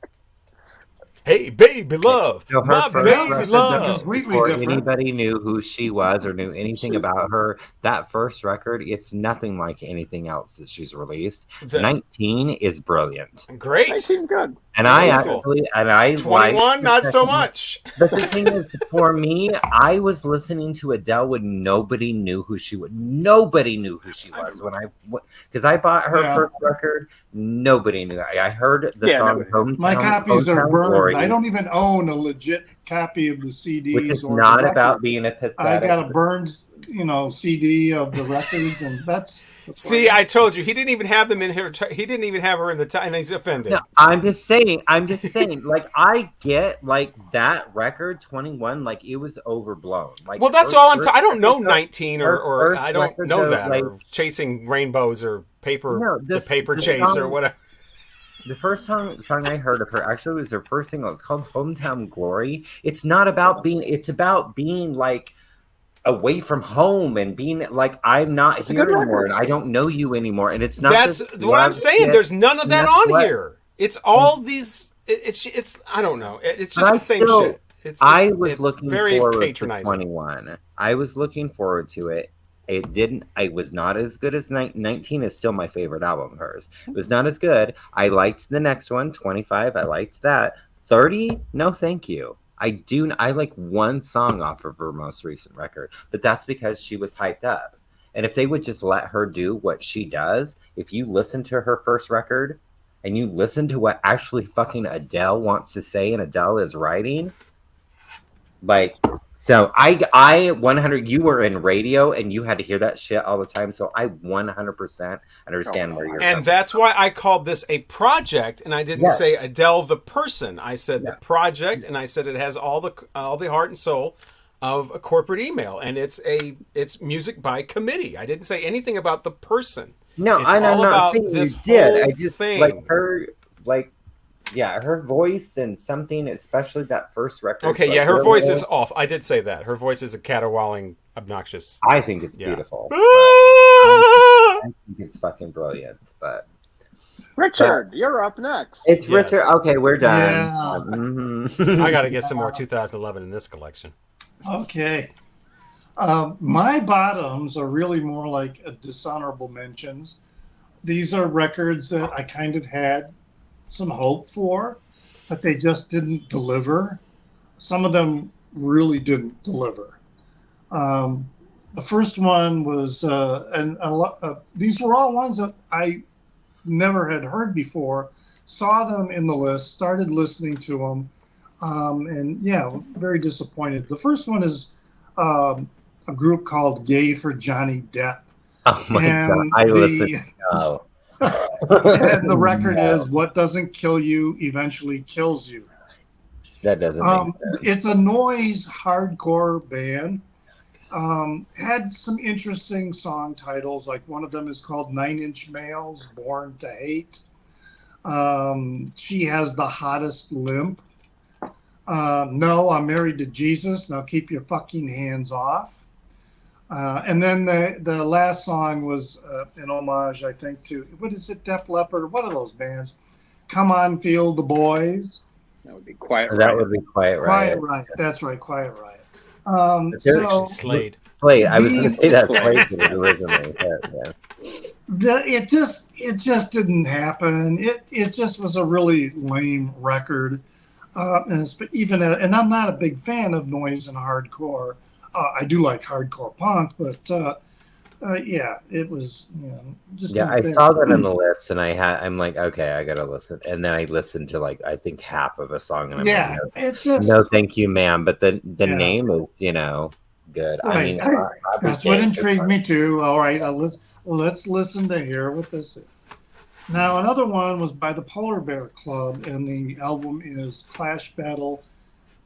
Hey, baby love, my baby love. Before anybody knew who she was or knew anything about her, that first record, it's nothing like anything else that she's released. 19 is brilliant. Great. She's good. And I 21, not so much. But the thing is, for me, I was listening to Adele when nobody knew who she was. Nobody knew who she was because I bought her first record. Nobody knew. I heard the song "Hometown." My copies are burned. Glory. I don't even own a legit copy of the CDs. Which is not about being a pathetic. I got a burned, CD of the record, and that's. See, I told you he didn't even have them in here. He didn't even have her in the time, and he's offended. No, I'm just saying. Like I get that record 21. Like it was overblown. Like well, that's all I don't know 19 or I don't know that or chasing rainbows or the paper chase or whatever. The first song I heard of her actually was her first single. It's called "Hometown Glory." It's not about being. It's about being like away from home and being like I'm not here anymore and I don't know you anymore. And it's not. That's what I'm saying. There's none of that on here. It's all these. It's I don't know. It's just the same shit. I was it's looking very forward to patronizing. 21. I was looking forward to it. It didn't. It was not as good as 19 is still my favorite album of hers. It was not as good. I liked the next one, 25. I liked that. 30, no, thank you. I like one song off of her most recent record, but that's because she was hyped up. And if they would just let her do what she does, if you listen to her first record and you listen to what actually fucking Adele wants to say and Adele is writing, like, so I 100, you were in radio and you had to hear that shit all the time. So I 100% understand where you're And coming that's why I called this a project, and I didn't Yes. say Adele the person. I said the Yeah. project, and I said it has all the heart and soul of a corporate email, and it's music by committee. I didn't say anything about the person. No, It's I'm all not about saying you this did. whole I just thing. like her, like, yeah, her voice and something, especially that first record. Okay, like, yeah, her really- voice is off. I did say that. Her voice is a caterwauling, obnoxious. I think it's Yeah. beautiful. I think it's fucking brilliant, but Richard, you're up next. it's Yes. Richard. Okay, we're done. Yeah. Mhm. I got to get some more 2011 in this collection. Okay. My bottoms are really more like dishonorable mentions. These are records that I kind of had some hope for, but they just didn't deliver. Some of them really didn't deliver. The first one was, these were all ones that I never had heard before. Saw them in the list, started listening to them, and yeah, very disappointed. The first one is a group called Gay for Johnny Depp. Oh my god! And I the- listened. Oh. And the record No, is "What Doesn't Kill You Eventually Kills You." that doesn't make sense. It's a noise hardcore band. Had some interesting song titles, like one of them is called 9-Inch Nails, Born to Hate. She Has the Hottest Limp. No, I'm Married to Jesus. Now keep your fucking hands off. And then the last song was an homage, I think, to, what is it, Def Leppard? One of those bands. Come On, Feel the Boys. That would be Quiet That Riot. would be Quiet Quiet Riot. Riot. That's right, Quiet Riot. Slade. Slade. I was going to say that Slade. Slade originally. Yeah. It just didn't happen. It just was a really lame record. And I'm not a big fan of noise and hardcore. I do like hardcore punk, but yeah, it was, just Yeah, not I bad. saw that on the list, and I'm like, okay, I gotta listen. And then I listened to like I think half of a song, and I'm Yeah, like, it's just no, thank you, ma'am. But the Yeah. name is good. I mean, Right. That's what obviously, intrigued me too. All right, let's listen to hear what this is. Now, another one was by the Polar Bear Club, and the album is Clash Battle,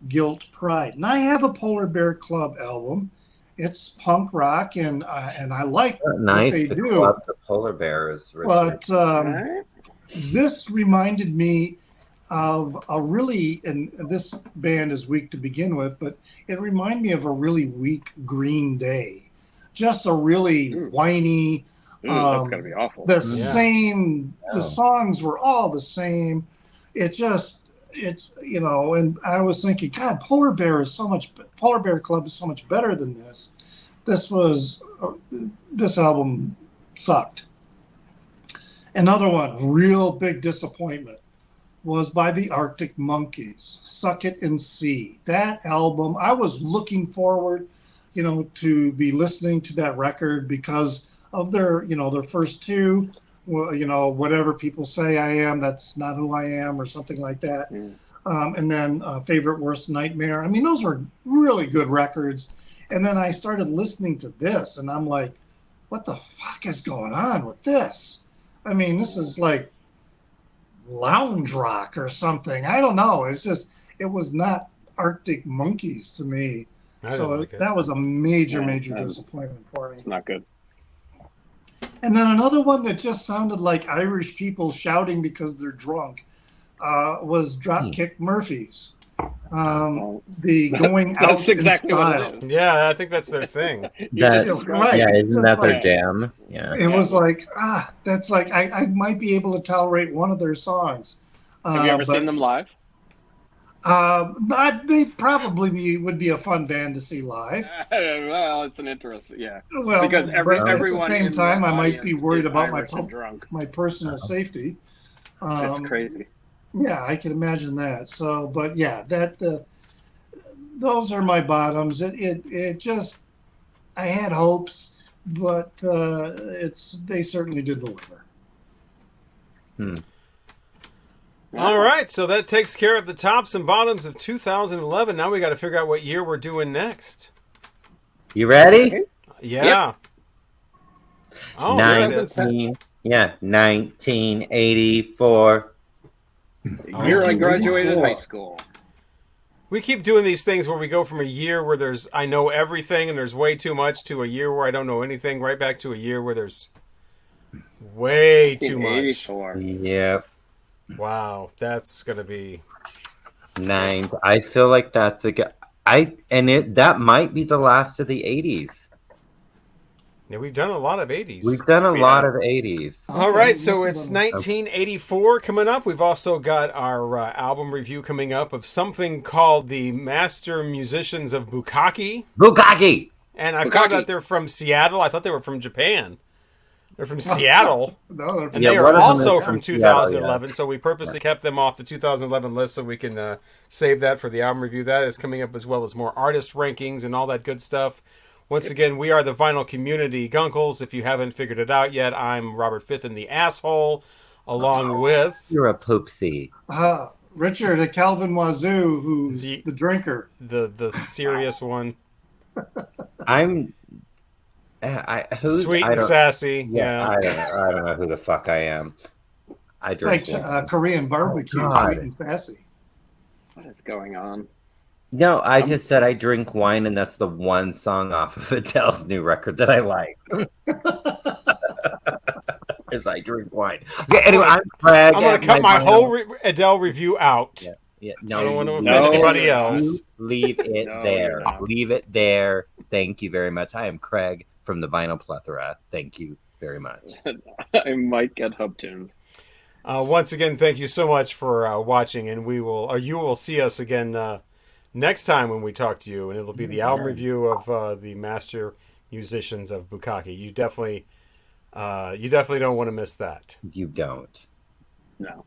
Guilt, Pride. And I have a Polar Bear Club album. It's punk rock, and I like nice. what they The do. club, the polar bears. But Right? this reminded me of a really, and this band is weak to begin with, but it reminded me of a really weak Green Day. Just a really Ooh. whiny, Ooh, that's gotta be awful. the Yeah. same, the Yeah. songs were all the same. It's, and I was thinking, God, Polar Bear Club is so much better than this. This album sucked. Another one, real big disappointment, was by the Arctic Monkeys, Suck It and See. That album, I was looking forward, to be listening to that record because of their first two, well, whatever people say I am, that's not who I am, or something like that. Mm. And then Favorite Worst Nightmare. I mean, those were really good records. And then I started listening to this, and I'm like, what the fuck is going on with this? I mean, this is like lounge rock or something. I don't know. It was not Arctic Monkeys to me. I So didn't like it. that was a major Yeah, disappointment for me. It's not good. And then another one that just sounded like Irish people shouting because they're drunk was Dropkick Murphys. The going out That's exactly in what style. it is. Yeah, I think that's their thing. You That- just Right. Yeah, It's isn't that their like- jam? Yeah. It was like, that's like, I might be able to tolerate one of their songs. Have you ever but seen them live? They probably would be a fun band to see live. Well, it's an interesting, yeah. Well, Because but everyone at the same in time, the I might be audience worried is about Irish and drunk. my personal safety. It's crazy. Yeah, I can imagine that. So, but yeah, that those are my bottoms. It just I had hopes, but they certainly did deliver. All right, so that takes care of the tops and bottoms of 2011. Now we got to figure out what year we're doing next. You ready? Yeah. Yep. Oh, there it is. 1984. The year I graduated high school. We keep doing these things where we go from a year where I know everything and there's way too much to a year where I don't know anything, right back to a year where there's way too much. Yep. Wow, that's gonna be 9. I feel like that's that might be the last of the 80s. Yeah, we've done a lot of 80s. We've done a lot of 80s. All right, so it's 1984 coming up. We've also got our album review coming up of something called the Master Musicians of Bukkake. Bukkake! And I found out they're from Seattle. I thought they were from Japan. They're from Seattle. No, and they are also from 2011, so we purposely kept them off the 2011 list so we can save that for the album review. That is coming up, as well as more artist rankings and all that good stuff. Once again, we are the Vinyl Community Guncles. If you haven't figured it out yet, I'm Robert Fifth in the Asshole, along with... You're a poopsie. Richard, a Calvin Wazoo, who's the drinker. The serious one. I'm... Sweet and sassy. Yeah. I don't know who the fuck I am. It's like Korean barbecue, sweet and sassy. What is going on? No, I just said I drink wine, and that's the one song off of Adele's new record that I like. Is I drink wine. Okay, anyway, I'm Craig. I'm going to cut my whole Adele review out. Yeah, no, I don't want to offend anybody else. Leave it there. Leave it there. Thank you very much. I am Craig from the Vinyl Plethora. Thank you very much. I'm Mike at HubTunes. Once again, thank you so much for watching, and you will see us again next time when we talk to you, and it'll be the album review of the Master Musicians of Bukkake. You definitely don't want to miss that. You don't. No.